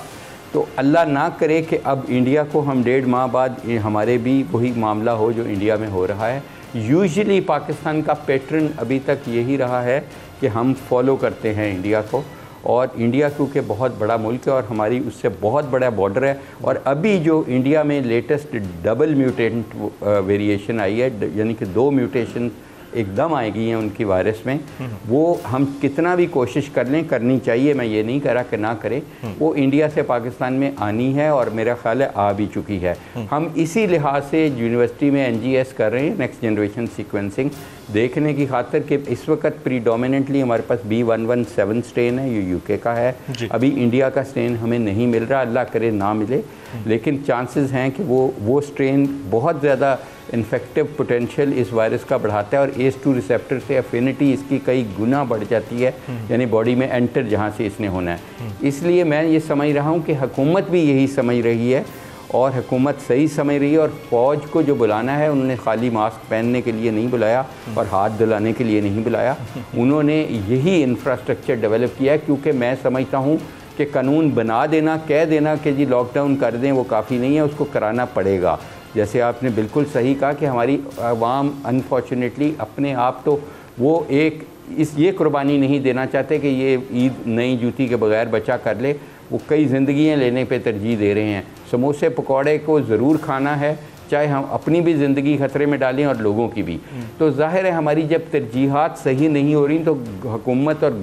तो अल्लाह ना करे कि अब इंडिया को हम 1.5 माह बाद हमारे भी वही मामला हो जो इंडिया में हो रहा है। यूजुअली पाकिस्तान का पैटर्न अभी तक यही रहा है कि हम फॉलो करते हैं इंडिया को, और इंडिया क्योंकि बहुत बड़ा मुल्क है और हमारी उससे बहुत बड़ा बॉर्डर है। और अभी जो इंडिया में लेटेस्ट डबल म्यूटेंट वेरिएशन आई है, यानी कि 2 म्यूटेशन एकदम आएगी हैं उनकी वायरस में, वो हम कितना भी कोशिश कर लें, करनी चाहिए, मैं ये नहीं कह रहा कि ना करें, वो इंडिया से पाकिस्तान में आनी है और मेरा ख्याल है आ भी चुकी है। हम इसी लिहाज से यूनिवर्सिटी में NGS कर रहे हैं, नेक्स्ट जनरेशन सीक्वेंसिंग, देखने की खातिर कि इस वक्त प्रीडोमिनेंटली हमारे पास B117 स्ट्रेन है, ये UK का है, अभी इंडिया का स्ट्रेन हमें नहीं मिल रहा, अल्लाह करे ना मिले, लेकिन चांसेस हैं कि वो स्ट्रेन बहुत ज़्यादा इन्फेक्टिव पोटेंशियल इस वायरस का बढ़ाता है और ACE2 रिसेप्टर से एफिनिटी इसकी कई गुना बढ़ जाती है, यानी बॉडी में एंटर जहाँ से इसने होना है। इसलिए मैं ये समझ रहा हूँ कि हुकूमत भी यही समझ रही है और हुकूमत सही समझ रही है, और फ़ौज को जो बुलाना है उन्होंने खाली मास्क पहनने के लिए नहीं बुलाया और हाथ धुलाने के लिए नहीं बुलाया, उन्होंने यही इंफ्रास्ट्रक्चर डेवलप किया है, क्योंकि मैं समझता हूँ कि कानून बना देना, कह देना कि जी लॉकडाउन कर दें, वो काफ़ी नहीं है, उसको कराना पड़ेगा। जैसे आपने बिल्कुल सही कहा कि हमारी आवाम अनफॉर्चुनेटली अपने आप तो वो ये कुर्बानी नहीं देना चाहते कि ये ईद नई जूती के बगैर बचा कर ले, वो कई ज़िंदगियाँ लेने पे तरजीह दे रहे हैं। समोसे पकौड़े को ज़रूर खाना है, चाहे हम अपनी भी ज़िंदगी ख़तरे में डालें और लोगों की भी। तो ज़ाहिर है हमारी जब तरजीहात सही नहीं हो रही तो हुकूमत और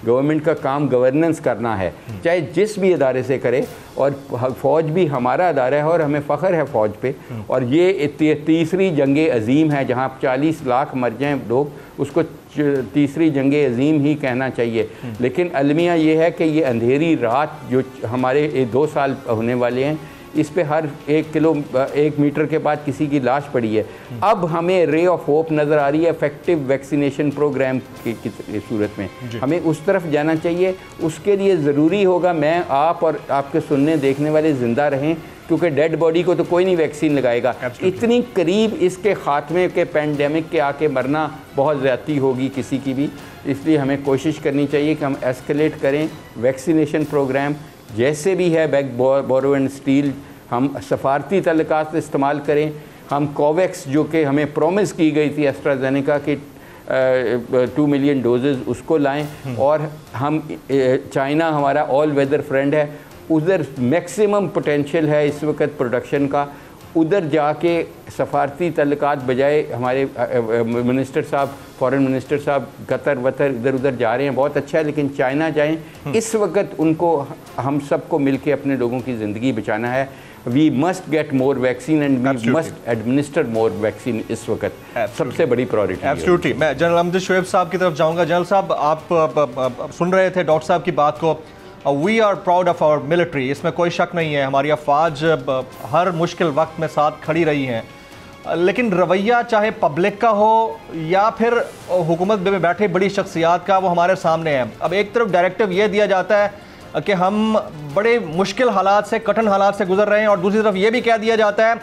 गवर्नमेंट का काम गवर्नेंस करना है, चाहे जिस भी इदारे से करे, और फ़ौज भी हमारा अदारा है और हमें फ़ख्र है फ़ौज पे, और ये तीसरी जंग अज़ीम है, जहाँ 40 लाख मर जाएँ लोग, उसको तीसरी जंग अज़ीम ही कहना चाहिए। लेकिन अलमिया ये है कि ये अंधेरी रात जो हमारे 2 साल होने वाले हैं, इस पे हर 1 मीटर के बाद किसी की लाश पड़ी है। अब हमें रे ऑफ होप नज़र आ रही है इफेक्टिव वैक्सीनेशन प्रोग्राम की सूरत में, हमें उस तरफ जाना चाहिए। उसके लिए ज़रूरी होगा मैं, आप और आपके सुनने देखने वाले ज़िंदा रहें, क्योंकि डेड बॉडी को तो कोई नहीं वैक्सीन लगाएगा। इतनी करीब इसके ख़ात्मे के पैंडेमिक के आके मरना बहुत ज़्यादती होगी किसी की भी, इसलिए हमें कोशिश करनी चाहिए कि हम एस्केलेट करें वैक्सीनेशन प्रोग्राम, जैसे भी है बैक बोरो एंड स्टील, हम सफारती तल्लुकात इस्तेमाल करें, हम कोवैक्स जो कि हमें प्रॉमिस की गई थी एस्ट्राजेनेका की 2 मिलियन डोजेज़ उसको लाएं, और हम चाइना हमारा ऑल वेदर फ्रेंड है, उधर मैक्सिमम पोटेंशियल है इस वक्त प्रोडक्शन का, उधर जाके सफारती तल्लुकात बजाय हमारे मिनिस्टर साहब, फॉरेन मिनिस्टर साहब कतर वतर इधर उधर जा रहे हैं, बहुत अच्छा है, लेकिन चाइना जाएं, इस वक्त उनको हम सबको मिलके अपने लोगों की ज़िंदगी बचाना है। We must get more vaccine and we must administer more vaccine, इस वक्त सबसे बड़ी प्रायोरिटी। एब्सोल्युटली। मैं जनरल अहमद शोएब साहब की तरफ जाऊँगा। जनरल साहब, आप सुन रहे थे डॉक्टर साहब की बात को। We are proud of our military, इसमें कोई शक नहीं है, हमारी अफवाज हर मुश्किल वक्त में साथ खड़ी रही हैं, लेकिन रवैया चाहे पब्लिक का हो या फिर हुकूमत में बैठे बड़ी शख्सियात का, वो हमारे सामने है। अब एक तरफ डायरेक्टिव ये दिया जाता है कि हम बड़े मुश्किल हालात से, कठिन हालात से गुजर रहे हैं, और दूसरी तरफ ये भी कह दिया जाता है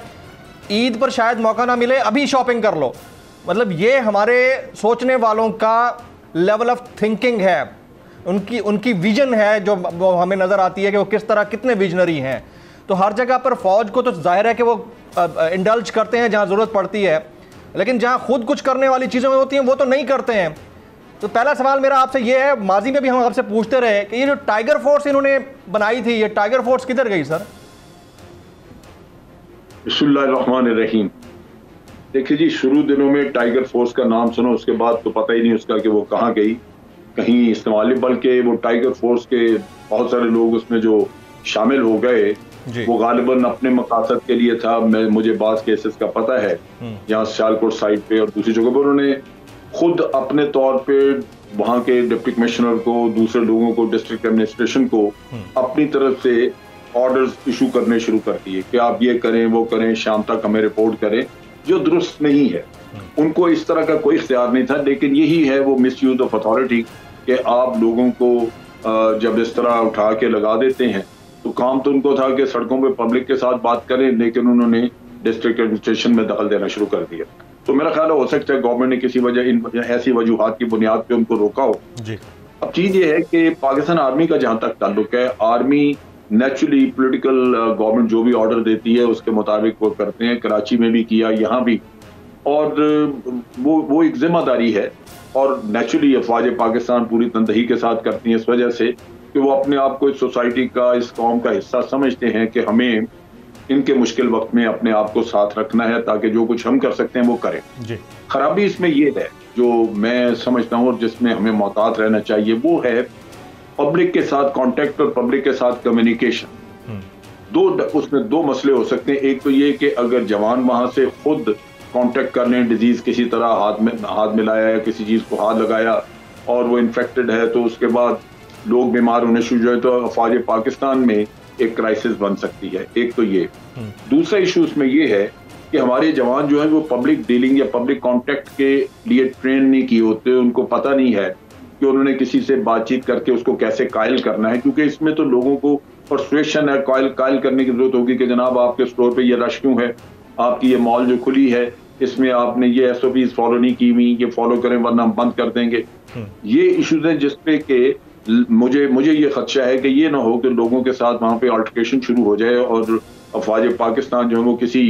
ईद पर शायद मौका ना मिले, अभी शॉपिंग कर लो। मतलब ये हमारे सोचने वालों का लेवल ऑफ थिंकिंग है, उनकी विजन है जो वो हमें नज़र आती है कि वो किस तरह कितने विजनरी हैं। तो हर जगह पर फ़ौज को तो जाहिर है कि वो इंडल्ज करते हैं जहाँ ज़रूरत पड़ती है, लेकिन जहाँ खुद कुछ करने वाली चीज़ें होती हैं वो तो नहीं करते हैं। तो पहला सवाल मेरा आपसे ये है, माजी में भी हम आपसे पूछते रहे कि ये जो टाइगर फोर्स इन्होंने बनाई थी, ये टाइगर फोर्स किधर गई सर? बिस्मिल्लाहिर्रहमानिर्रहीम। देखिए जी, शुरू दिनों में टाइगर फोर्स का नाम सुनो, उसके बाद तो पता ही नहीं उसका कि वो कहाँ गई, कहीं इस्तेमाल, बल्कि वो टाइगर फोर्स के बहुत सारे लोग उसमें जो शामिल हो गए वो गालिबन अपने मकासद के लिए था। मुझे बाज़ केसेस का पता है, यहाँ सियालकोट साइड पे और दूसरी जगह पर उन्होंने खुद अपने तौर पे वहाँ के डिप्टी कमिश्नर को, दूसरे लोगों को, डिस्ट्रिक्ट एडमिनिस्ट्रेशन को अपनी तरफ से ऑर्डर्स इशू करने शुरू कर दिए कि आप ये करें, वो करें, शाम तक हमें रिपोर्ट करें, जो दुरुस्त नहीं है। उनको इस तरह का कोई इख्तियार नहीं था, लेकिन यही है वो मिस यूज ऑफ अथॉरिटी कि आप लोगों को जब इस तरह उठा के लगा देते हैं, तो काम तो उनको था कि सड़कों पे पब्लिक के साथ बात करें, लेकिन उन्होंने डिस्ट्रिक्ट एडमिनिस्ट्रेशन में दखल देना शुरू कर दिया। तो मेरा ख्याल हो सकता है गवर्नमेंट ने किसी वजह इन ऐसी वजूहात की बुनियाद पे उनको रोका हो जी। अब चीज ये है कि पाकिस्तान आर्मी का जहां तक ताल्लुक है, आर्मी नेचुरली पॉलिटिकल गवर्नमेंट जो भी ऑर्डर देती है उसके मुताबिक वो करते हैं। कराची में भी किया, यहाँ भी, और वो एक जिम्मेदारी है, और नेचुरली अफवाज पाकिस्तान पूरी तनदही के साथ करती हैं इस वजह से कि वो अपने आप को इस सोसाइटी का, इस कौम का हिस्सा समझते हैं कि हमें इनके मुश्किल वक्त में अपने आप को साथ रखना है ताकि जो कुछ हम कर सकते हैं वो करें। जी। खराबी इसमें ये है जो मैं समझता हूँ और जिसमें हमें मोहतात रहना चाहिए, वो है पब्लिक के साथ कांटेक्ट और पब्लिक के साथ कम्युनिकेशन। उसमें दो मसले हो सकते हैं। एक तो ये कि अगर जवान वहां से खुद कांटेक्ट कर लें, डिजीज किसी तरह हाथ मिलाया या किसी चीज को हाथ लगाया और वो इन्फेक्टेड है, तो उसके बाद लोग बीमार होने शुरू हुए तो अफवाज पाकिस्तान में एक क्राइसिस बन सकती है। एक तो ये। दूसरा इशू उसमें ये है कि हमारे जवान जो है वो पब्लिक डीलिंग या पब्लिक कांटेक्ट के लिए ट्रेन नहीं किए होते, उनको पता नहीं है कि उन्होंने किसी से बातचीत करके उसको कैसे कायल करना है, क्योंकि इसमें तो लोगों को परसुएशन है, कायल करने की जरूरत होगी कि जनाब आपके स्टोर पे ये रश क्यों है, आपकी ये मॉल जो खुली है इसमें आपने ये एसओपीज फॉलो नहीं की हुई, ये फॉलो करें वरना हम बंद कर देंगे। ये इश्यूज हैं जिसपे के मुझे ये खदशा है कि ये ना हो कि लोगों के साथ वहां पे अल्टरकेशन शुरू हो जाए और अफवाज पाकिस्तान जो है वो किसी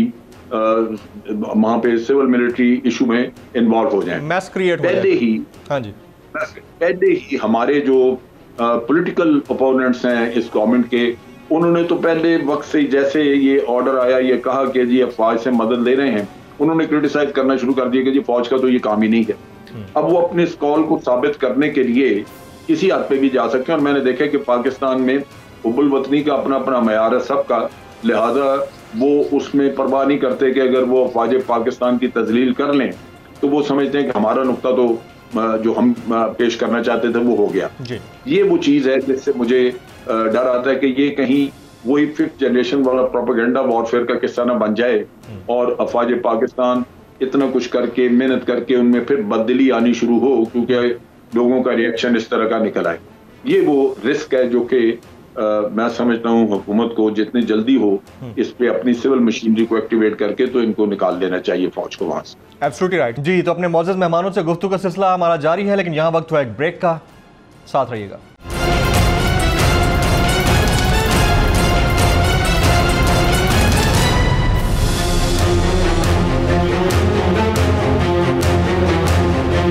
वहां पे सिविल मिलिट्री इशू में इन्वॉल्व हो जाए। मैस क्रिएट हो जाए। पहले ही हमारे जो पॉलिटिकल ओपोनेंट्स हैं इस गवर्नमेंट के, उन्होंने तो पहले वक्त से जैसे ये ऑर्डर आया, ये कहा कि जी अफवाज से मदद ले रहे हैं, उन्होंने क्रिटिसाइज करना शुरू कर दिया कि जी फौज का तो ये काम ही नहीं है। अब वो अपने इस कॉल को साबित करने के लिए किसी हद पे भी जा सकते हैं और मैंने देखा कि पाकिस्तान में हुब्बुल वतनी का अपना अपना मयार है सबका, लिहाजा वो उसमें परवाह नहीं करते कि अगर वो अफवाज पाकिस्तान की तजलील कर लें तो वो समझते हैं कि हमारा नुक्ता तो जो हम पेश करना चाहते थे वो हो गया। ये वो चीज है जिससे मुझे डर आता है कि ये कहीं वही 5th जनरेशन वाला प्रोपेगेंडा वॉरफेयर का किस्सा ना बन जाए और अफवाज पाकिस्तान इतना कुछ करके मेहनत करके उनमें फिर बदली आनी शुरू हो क्योंकि लोगों का रिएक्शन इस तरह का निकल आए। ये वो रिस्क है जो कि मैं समझता हूँ हुकूमत को जितनी जल्दी हो इस पे अपनी सिविल मशीनरी को एक्टिवेट करके तो इनको निकाल देना चाहिए फौज को वहां से। एब्सोल्युटली राइट जी। तो अपने मौजूद मेहमानों से गुफ्तगू का सिलसिला हमारा जारी है, लेकिन यहाँ वक्त हुआ एक ब्रेक का, साथ रहिएगा।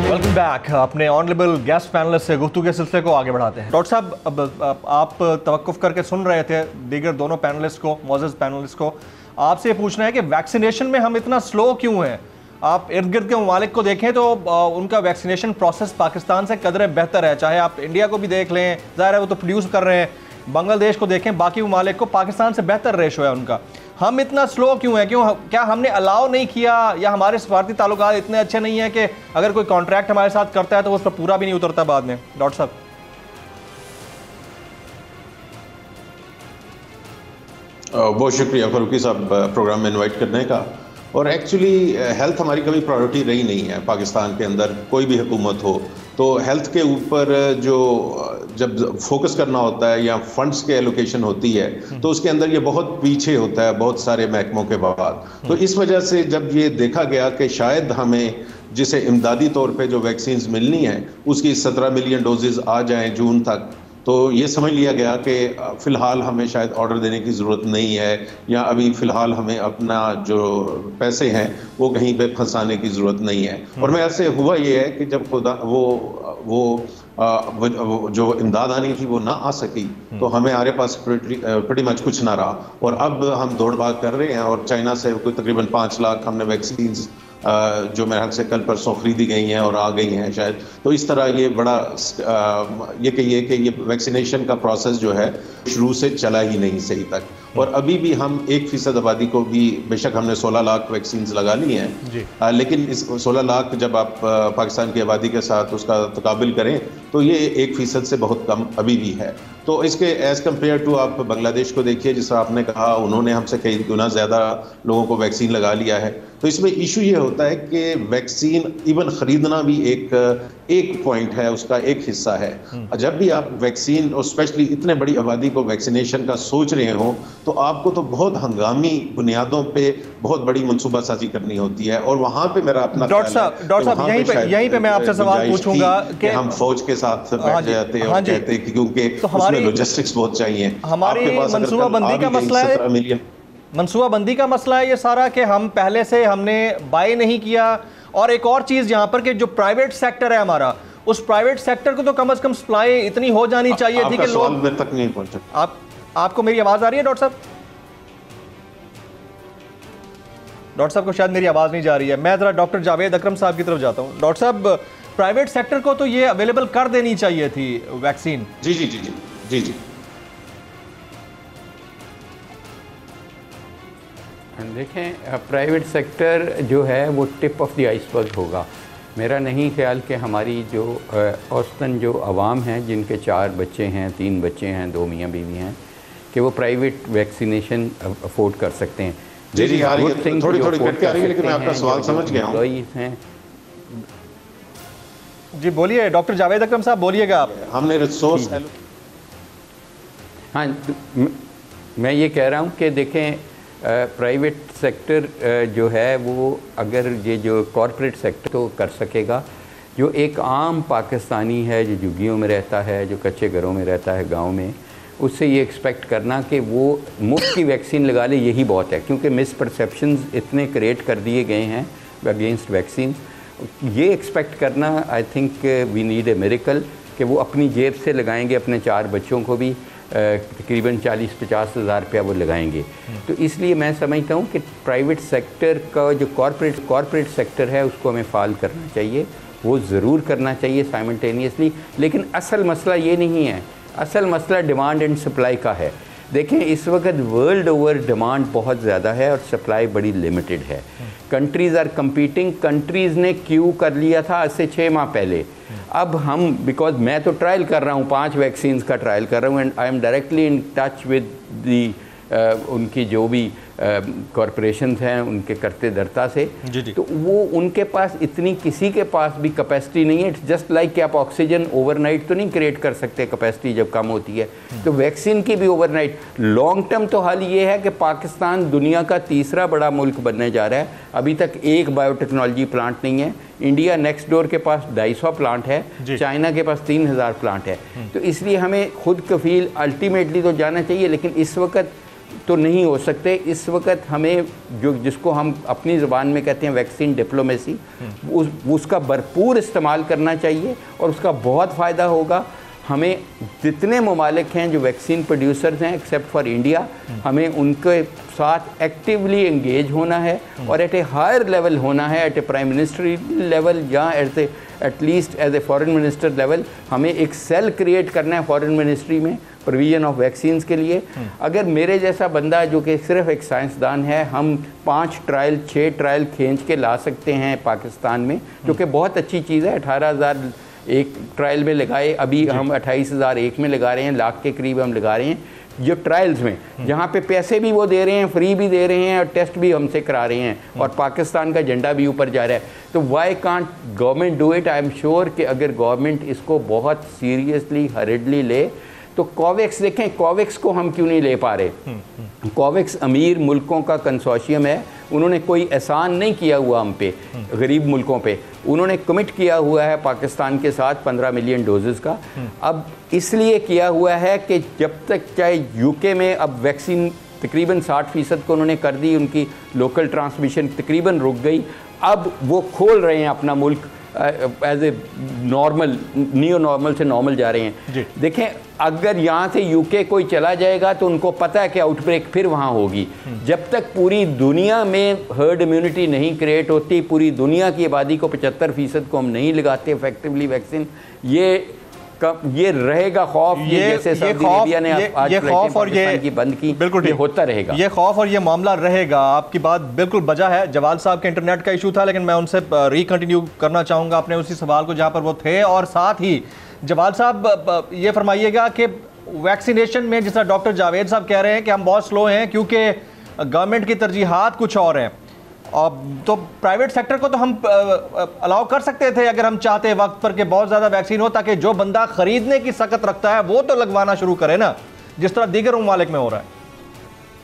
Welcome back. अपने ऑनरेबल गेस्ट पैनलिस्ट से गुफ्तगू के सिलसिले को आगे बढ़ाते हैं। डॉक्टर साहब, अब आप तवक्कुफ करके सुन रहे थे दीगर दोनों पैनलिस्ट को, मौजूद पैनलिस्ट को। आपसे ये पूछना है कि वैक्सीनेशन में हम इतना स्लो क्यों हैं? आप इर्द गिर्द के ममालिक को देखें तो उनका वैक्सीनेशन प्रोसेस पाकिस्तान से कदरे बेहतर है। चाहे आप इंडिया को भी देख लें, ज़ाहिर है वो तो प्रोड्यूस कर रहे हैं, बांग्लादेश को देखें, बाकी ममालिक को, पाकिस्तान से बेहतर रेशो है उनका। हम इतना स्लो क्यों है? क्या हमने अलाउ नहीं किया या हमारे सफारती ताल्लुकात इतने अच्छे नहीं हैं कि अगर कोई कॉन्ट्रैक्ट हमारे साथ करता है तो वो उस पर पूरा भी नहीं उतरता बाद में? डॉक्टर साहब। बहुत शुक्रिया फारूकी साहब प्रोग्राम में इनवाइट करने का। और एक्चुअली हेल्थ हमारी कभी प्रायोरिटी रही नहीं है पाकिस्तान के अंदर, कोई भी हुकूमत हो तो हेल्थ के ऊपर जो जब फोकस करना होता है या फंड्स के एलोकेशन होती है तो उसके अंदर ये बहुत पीछे होता है बहुत सारे महकमों के बाद। तो इस वजह से जब ये देखा गया कि शायद हमें जिसे इमदादी तौर पे जो वैक्सीन्स मिलनी है उसकी 17 मिलियन डोजेज आ जाएं जून तक, तो ये समझ लिया गया कि फ़िलहाल हमें शायद ऑर्डर देने की ज़रूरत नहीं है या अभी फ़िलहाल हमें अपना जो पैसे हैं वो कहीं पे फंसाने की ज़रूरत नहीं है। और मैं ऐसे हुआ ये है कि जब खुदा वो जो इमदाद आनी थी वो ना आ सकी तो हमारे पास pretty much कुछ ना रहा और अब हम दौड़ भाग कर रहे हैं और चाइना से कोई तकरीबन 5 लाख हमने वैक्सीन्स जो मेरे ख्याल से कल परसों खरीदी गई हैं और आ गई हैं शायद। तो इस तरह ये बड़ा ये कहिए कि ये वैक्सीनेशन का प्रोसेस जो है शुरू से चला ही नहीं सही तक। और अभी भी हम 1% आबादी को भी, बेशक हमने 16 लाख वैक्सीन्स लगा ली हैं लेकिन इस 16 लाख जब आप पाकिस्तान की आबादी के साथ उसका तकाबिल करें तो ये 1% से बहुत कम अभी भी है। तो इसके एज़ कम्पेयर टू आप बांग्लादेश को देखिए, जिस आपने कहा उन्होंने हमसे कई गुना ज़्यादा लोगों को वैक्सीन लगा लिया है। तो इसमें इशू ये होता है कि वैक्सीन इवन ख़रीदना भी एक पॉइंट है, उसका एक हिस्सा है। जब भी आप वैक्सीन और स्पेशली इतने बड़ी आबादी को वैक्सीनेशन का सोच रहे हो तो आपको तो बहुत हंगामी बुनियादों पे बहुत बड़ी मनसूबासाजी करनी होती है। और वहाँ पे मेरा अपना डॉक्टर साहब यहीं पे मैं आपसे सवाल पूछूंगा कि हम फौज के साथ बैठ जाते हैं और कहते हैं क्योंकि उसमें लॉजिस्टिक्स बहुत चाहिए। हमारी मनसूबाबंदी का मसला है, मनसूबाबंदी का मसला है ये सारा कि हम पहले से हमने बाय नहीं किया। और एक और चीज़ यहाँ पर कि जो प्राइवेट सेक्टर है हमारा, उस प्राइवेट सेक्टर को तो कम से कम सप्लाई इतनी हो जानी चाहिए थी कि लोग तक नहीं पहुंचे। आपको मेरी आवाज़ आ रही है डॉक्टर साहब? डॉक्टर साहब को शायद मेरी आवाज़ नहीं जा रही है। मैं ज़रा डॉक्टर जावेद अकरम साहब की तरफ जाता हूँ। डॉक्टर साहब, प्राइवेट सेक्टर को तो ये अवेलेबल कर देनी चाहिए थी वैक्सीन। जी जी जी जी जी जी देखें, प्राइवेट सेक्टर जो है वो टिप ऑफ द आइसबर्ग होगा। मेरा नहीं ख्याल कि हमारी जो औसतन जो आवाम हैं जिनके 4 बच्चे हैं, 3 बच्चे हैं, 2 मियाँ बीवी हैं, कि वो प्राइवेट वैक्सीनेशन अफोर्ड कर सकते हैं। जी जी आ रही है, थोड़ी थोड़ी कट आ रही है, लेकिन मैं आपका सवाल समझ गया हूँ। हैं जी बोलिए डॉक्टर जावेद अकरम साहब, बोलिएगा आप। हमने रिसोर्स, हाँ, मैं ये कह रहा हूँ कि देखें, प्राइवेट सेक्टर जो है वो अगर ये जो कॉरपोरेट सेक्टर तो कर सकेगा, जो एक आम पाकिस्तानी है जो झुग्गियों में रहता है, जो कच्चे घरों में रहता है गांव में, उससे ये एक्सपेक्ट करना कि वो मुफ्त की वैक्सीन लगा ले, यही बहुत है। क्योंकि मिसपरसेप्शंस इतने क्रिएट कर दिए गए हैं अगेंस्ट वैक्सीन, ये एक्सपेक्ट करना, I think we need a miracle कि वो अपनी जेब से लगाएंगे, अपने 4 बच्चों को भी तकरीबन 40-50 हज़ार रुपया वो लगाएंगे। तो इसलिए मैं समझता हूँ कि प्राइवेट सेक्टर का जो कॉरपोरेट सेक्टर है उसको हमें फाल करना चाहिए, वो ज़रूर करना चाहिए साइमल्टेनियसली। लेकिन असल मसला ये नहीं है, असल मसला डिमांड एंड सप्लाई का है। देखें, इस वक्त वर्ल्ड ओवर डिमांड बहुत ज़्यादा है और सप्लाई बड़ी लिमिटेड है। Countries are competing. कंट्रीज़ ने क्यू कर लिया था आज से 6 माह पहले। अब हम, बिकॉज मैं तो ट्रायल कर रहा हूँ, 5 वैक्सीन्स का ट्रायल कर रहा हूँ, and I am directly in touch with the उनकी जो भी कॉरपोरेशंस हैं उनके करते धरता से। तो वो उनके पास इतनी, किसी के पास भी कैपेसिटी नहीं है। इट्स जस्ट लाइक कि आप ऑक्सीजन ओवरनाइट तो नहीं क्रिएट कर सकते, कैपेसिटी जब कम होती है। तो वैक्सीन की भी ओवरनाइट। लॉन्ग टर्म तो हाल ये है कि पाकिस्तान दुनिया का 3रा बड़ा मुल्क बनने जा रहा है। अभी तक एक बायोटेक्नोलॉजी प्लांट नहीं है। इंडिया नेक्स्ट डोर के पास 250 प्लांट है, चाइना के पास 3000 प्लांट है। तो इसलिए हमें खुद कफील अल्टीमेटली तो जाना चाहिए, लेकिन इस वक्त तो नहीं हो सकते। इस वक्त हमें जिसको हम अपनी ज़बान में कहते हैं वैक्सीन डिप्लोमेसी, उसका भरपूर इस्तेमाल करना चाहिए और उसका बहुत फ़ायदा होगा। हमें जितने ममालिक हैं जो वैक्सीन प्रोड्यूसर्स हैं एक्सेप्ट फॉर इंडिया, हमें उनके साथ एक्टिवली एंगेज होना है और एट ए हायर लेवल होना है, at a prime ministry level या at least as a foreign minister level. हमें एक सेल क्रिएट करना है फॉरेन मिनिस्ट्री में प्रोविजन ऑफ वैक्सीन्स के लिए। अगर मेरे जैसा बंदा जो कि सिर्फ एक साइंसदान है, हम 5 ट्रायल 6 ट्रायल खींच के ला सकते हैं पाकिस्तान में, जो कि बहुत अच्छी चीज़ है। 18,000 एक ट्रायल में लगाए, अभी हम 28,000 एक में लगा रहे हैं, लाख के करीब हम लगा रहे हैं जो ट्रायल्स में, जहाँ पे पैसे भी वो दे रहे हैं, फ्री भी दे रहे हैं और टेस्ट भी हमसे करा रहे हैं और पाकिस्तान का झंडा भी ऊपर जा रहा है। तो why can't government do it? I am sure कि अगर गवर्नमेंट इसको बहुत सीरियसली हरिडली ले तो कोवैक्स, देखें कोवैक्स को हम क्यों नहीं ले पा रहे। कोवैक्स अमीर मुल्कों का कंसोर्शियम है, उन्होंने कोई एहसान नहीं किया हुआ हम पे, गरीब मुल्कों पे। उन्होंने कमिट किया हुआ है पाकिस्तान के साथ 15 मिलियन डोजेस का। अब इसलिए किया हुआ है कि जब तक, चाहे यूके में अब वैक्सीन तकरीबन 60% को उन्होंने कर दी, उनकी लोकल ट्रांसमिशन तकरीबन रुक गई। अब वो खोल रहे हैं अपना मुल्क as a normal, neo normal से नॉर्मल जा रहे हैं। देखें, अगर यहाँ से यूके कोई चला जाएगा तो उनको पता है कि आउटब्रेक फिर वहाँ होगी। जब तक पूरी दुनिया में हर्ड इम्यूनिटी नहीं क्रिएट होती, पूरी दुनिया की आबादी को 75% को हम नहीं लगाते इफेक्टिवली वैक्सीन, ये रहेगा खौफ। ये जैसे सऊदी अरेबिया ने आज खौफ और ये बंद की, बिल्कुल ये होता रहेगा। ये खौफ और ये मामला रहेगा। आपकी बात बिल्कुल बजा है। जवाल साहब के इंटरनेट का इशू था, लेकिन मैं उनसे रिकंटिन्यू करना चाहूँगा अपने उसी सवाल को जहाँ पर वो थे। और साथ ही जवाल साहब ये फरमाइएगा कि वैक्सीनेशन में, जिस तरह डॉक्टर जावेद साहब कह रहे हैं कि हम बहुत स्लो हैं क्योंकि गवर्नमेंट की तरजीहात कुछ और हैं, तो प्राइवेट सेक्टर को तो हम अलाउ कर सकते थे अगर हम चाहते वक्त पर कि बहुत ज़्यादा वैक्सीन हो, ताकि जो बंदा खरीदने की सकत रखता है वो तो लगवाना शुरू करे ना, जिस तरह दीगर ममालिक में हो रहा है।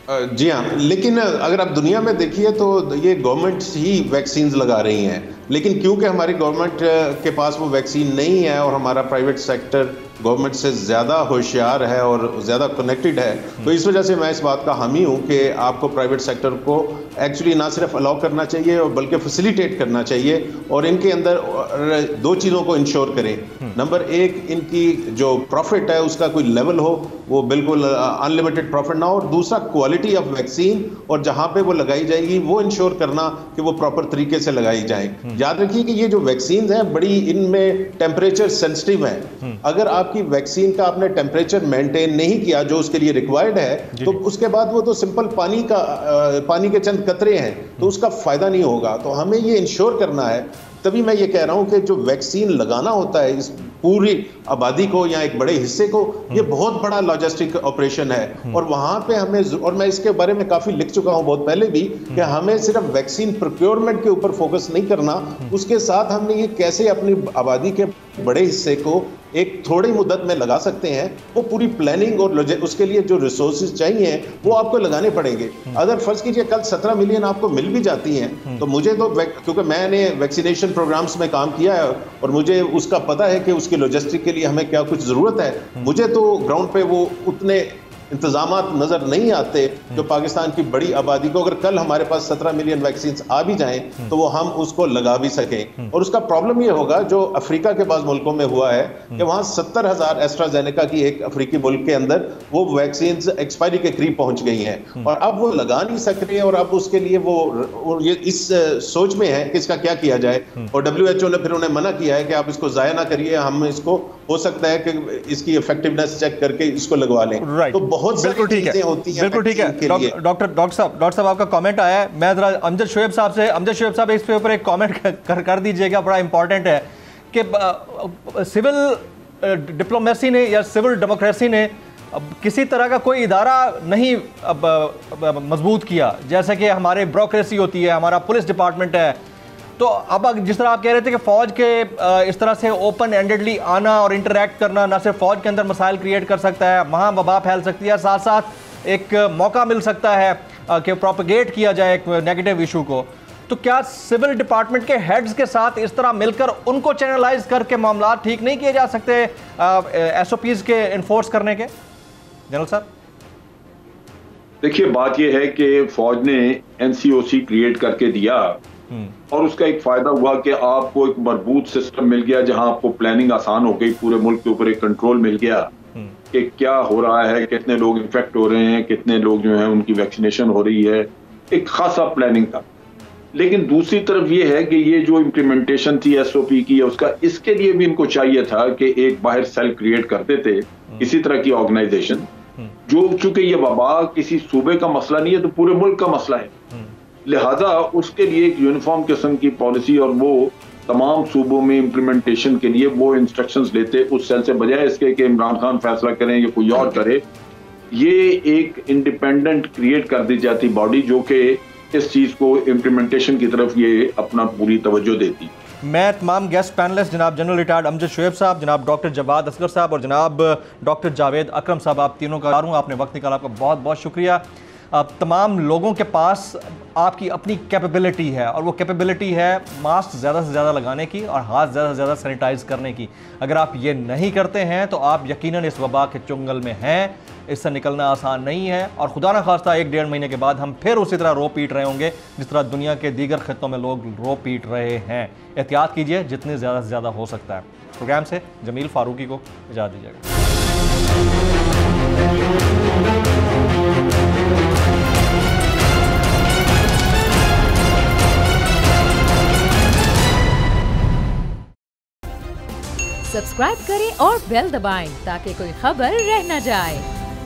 जी हाँ, लेकिन अगर आप दुनिया में देखिए तो ये गवर्नमेंट ही वैक्सीन लगा रही हैं, लेकिन क्योंकि हमारी गवर्नमेंट के पास वो वैक्सीन नहीं है और हमारा प्राइवेट सेक्टर गवर्नमेंट से ज़्यादा होशियार है और ज़्यादा कनेक्टेड है, तो इस वजह से मैं इस बात का हामी हूँ कि आपको प्राइवेट सेक्टर को एक्चुअली ना सिर्फ अलाउ करना चाहिए और बल्कि फैसिलिटेट करना चाहिए, और इनके अंदर दो चीज़ों को इंश्योर करें। नंबर एक, इनकी जो प्रॉफिट है उसका कोई लेवल हो, वो बिल्कुल अनलिमिटेड प्रॉफिट ना हो, और दूसरा क्वालिटी ऑफ वैक्सीन और जहाँ पे वो लगाई जाएगी वो इंश्योर करना कि वो प्रॉपर तरीके से लगाई जाए। याद रखिए कि ये जो वैक्सीन हैं बड़ी इनमें टेम्परेचर सेंसिटिव हैं। अगर आपकी वैक्सीन का आपने टेम्परेचर मेंटेन नहीं किया जो उसके लिए रिक्वायर्ड है, तो उसके बाद वो तो सिंपल पानी के चंद कतरे हैं, तो उसका फायदा नहीं होगा। तो हमें ये इंश्योर करना है, तभी मैं ये कह रहा हूं कि जो वैक्सीन लगाना होता है इस पूरी आबादी को या एक बड़े हिस्से को, ये बहुत बड़ा लॉजिस्टिक ऑपरेशन है, और वहां पे हमें, और मैं इसके बारे में काफी लिख चुका हूं बहुत पहले भी, कि हमें सिर्फ वैक्सीन प्रोक्योरमेंट के ऊपर फोकस नहीं करना, उसके साथ हमने ये कैसे अपनी आबादी के बड़े हिस्से को एक थोड़ी मुद्दत में लगा सकते हैं, वो पूरी प्लानिंग और उसके लिए जो रिसोर्सेज चाहिए वो आपको लगाने पड़ेंगे। अगर फर्ज कीजिए कल 17 मिलियन आपको मिल भी जाती हैं, तो मुझे तो, क्योंकि मैंने वैक्सीनेशन प्रोग्राम्स में काम किया है और मुझे उसका पता है कि उसकी लॉजिस्टिक के लिए हमें क्या कुछ जरूरत है, मुझे तो ग्राउंड पे वो उतने इंतजामात नजर नहीं आते जो पाकिस्तान की बड़ी आबादी को, अगर कल हमारे पास 17 मिलियन वैक्सीन आ भी जाएं तो वो हम उसको लगा भी सकें। और उसका प्रॉब्लम ये होगा जो अफ्रीका के बाद मुल्कों में हुआ है कि वहां 70,000 एस्ट्राजेनेका की एक अफ्रीकी मुल्क के अंदर वो वैक्सीन एक्सपायरी के करीब पहुंच गई हैं, और अब वो लगा नहीं सक रहे हैं, और अब उसके लिए वो ये इस सोच में है कि इसका क्या किया जाए। और WHO ने फिर उन्हें मना किया है कि आप इसको जाया ना करिए, हम इसको हो सकता है कि इसकी इफेक्टिवनेस चेक करके इसको लगवा लें। तो बहुत सारी चीजें होती हैं। बिल्कुल ठीक है। डॉक्टर साहब आपका कमेंट आया है, मैं जरा अमजद शोएब साहब इस पे ऊपर एक कमेंट कर दीजिएगा, बड़ा इंपॉर्टेंट है कि सिविल डिप्लोमेसी ने या सिविल डेमोक्रेसी ने किसी तरह का कोई इदारा नहीं मजबूत किया, जैसे कि हमारे ब्यूरोक्रेसी होती है, हमारा पुलिस डिपार्टमेंट है। तो अब जिस तरह आप कह रहे थे कि फ़ौज के इस तरह से ओपन एंडेडली आना और इंटरेक्ट करना ना सिर्फ फ़ौज के अंदर मसाइल क्रिएट कर सकता है, वहाँ वबा फैल सकती है, साथ साथ एक मौका मिल सकता है कि प्रोपगेट किया जाए एक नेगेटिव इशू को। तो क्या सिविल डिपार्टमेंट के हेड्स के साथ इस तरह मिलकर उनको चैनलाइज करके मामला ठीक नहीं किए जा सकते SOPs के इन्फोर्स करने के? जनरल साहब देखिए, बात यह है कि फौज ने NCOC क्रिएट करके दिया और उसका एक फायदा हुआ कि आपको एक मजबूत सिस्टम मिल गया जहां आपको प्लानिंग आसान हो गई, पूरे मुल्क के ऊपर एक कंट्रोल मिल गया कि क्या हो रहा है, कितने लोग इन्फेक्ट हो रहे हैं, कितने लोग जो हैं उनकी वैक्सीनेशन हो रही है, एक खासा प्लानिंग था। लेकिन दूसरी तरफ ये है कि ये जो इम्प्लीमेंटेशन थी SOP की उसका, इसके लिए भी इनको चाहिए था कि एक बाहर सेल क्रिएट करते थे, इसी तरह की ऑर्गेनाइजेशन जो, चूंकि ये वबा किसी सूबे का मसला नहीं है तो पूरे मुल्क का मसला है, लिहाजा उसके लिए एक यूनिफॉर्म किस्म की पॉलिसी और वो तमाम सूबों में इम्प्लीमेंटेशन के लिए वो इंस्ट्रक्शंस लेते उस सेल से, बजाय इसके कि इमरान खान फैसला करें या कोई और करे। ये एक इंडिपेंडेंट क्रिएट कर दी जाती बॉडी जो कि इस चीज को इम्प्लीमेंटेशन की तरफ ये अपना पूरी तवज्जो देती। मैं तमाम गेस्ट पैनलिस्ट जनाब जनरल रिटायर्ड अमजद शोएब साहब, जनाब डॉक्टर जवाद असगर साहब और जनाब डॉक्टर जावेद अकरम साहब, आप तीनों का आपने वक्त निकाला, आपका बहुत बहुत शुक्रिया। तमाम लोगों के पास आपकी अपनी कैपेबिलिटी है और वो कैपेबिलिटी है मास्क ज़्यादा से ज़्यादा लगाने की और हाथ ज़्यादा से ज़्यादा सैनिटाइज करने की। अगर आप ये नहीं करते हैं तो आप यकीनन इस वबा के चुंगल में हैं, इससे निकलना आसान नहीं है, और खुदा न खास्ता 1-1.5 महीने के बाद हम फिर उसी तरह रो पीट रहे होंगे जिस तरह दुनिया के दीगर खित्तों में लोग रो पीट रहे हैं। एहतियात कीजिए जितनी ज़्यादा से ज़्यादा हो सकता है। प्रोग्राम से जमील फारूकी को इजाज़त दीजिएगा। सब्सक्राइब करें और बेल दबाएं ताकि कोई खबर रह न जाए।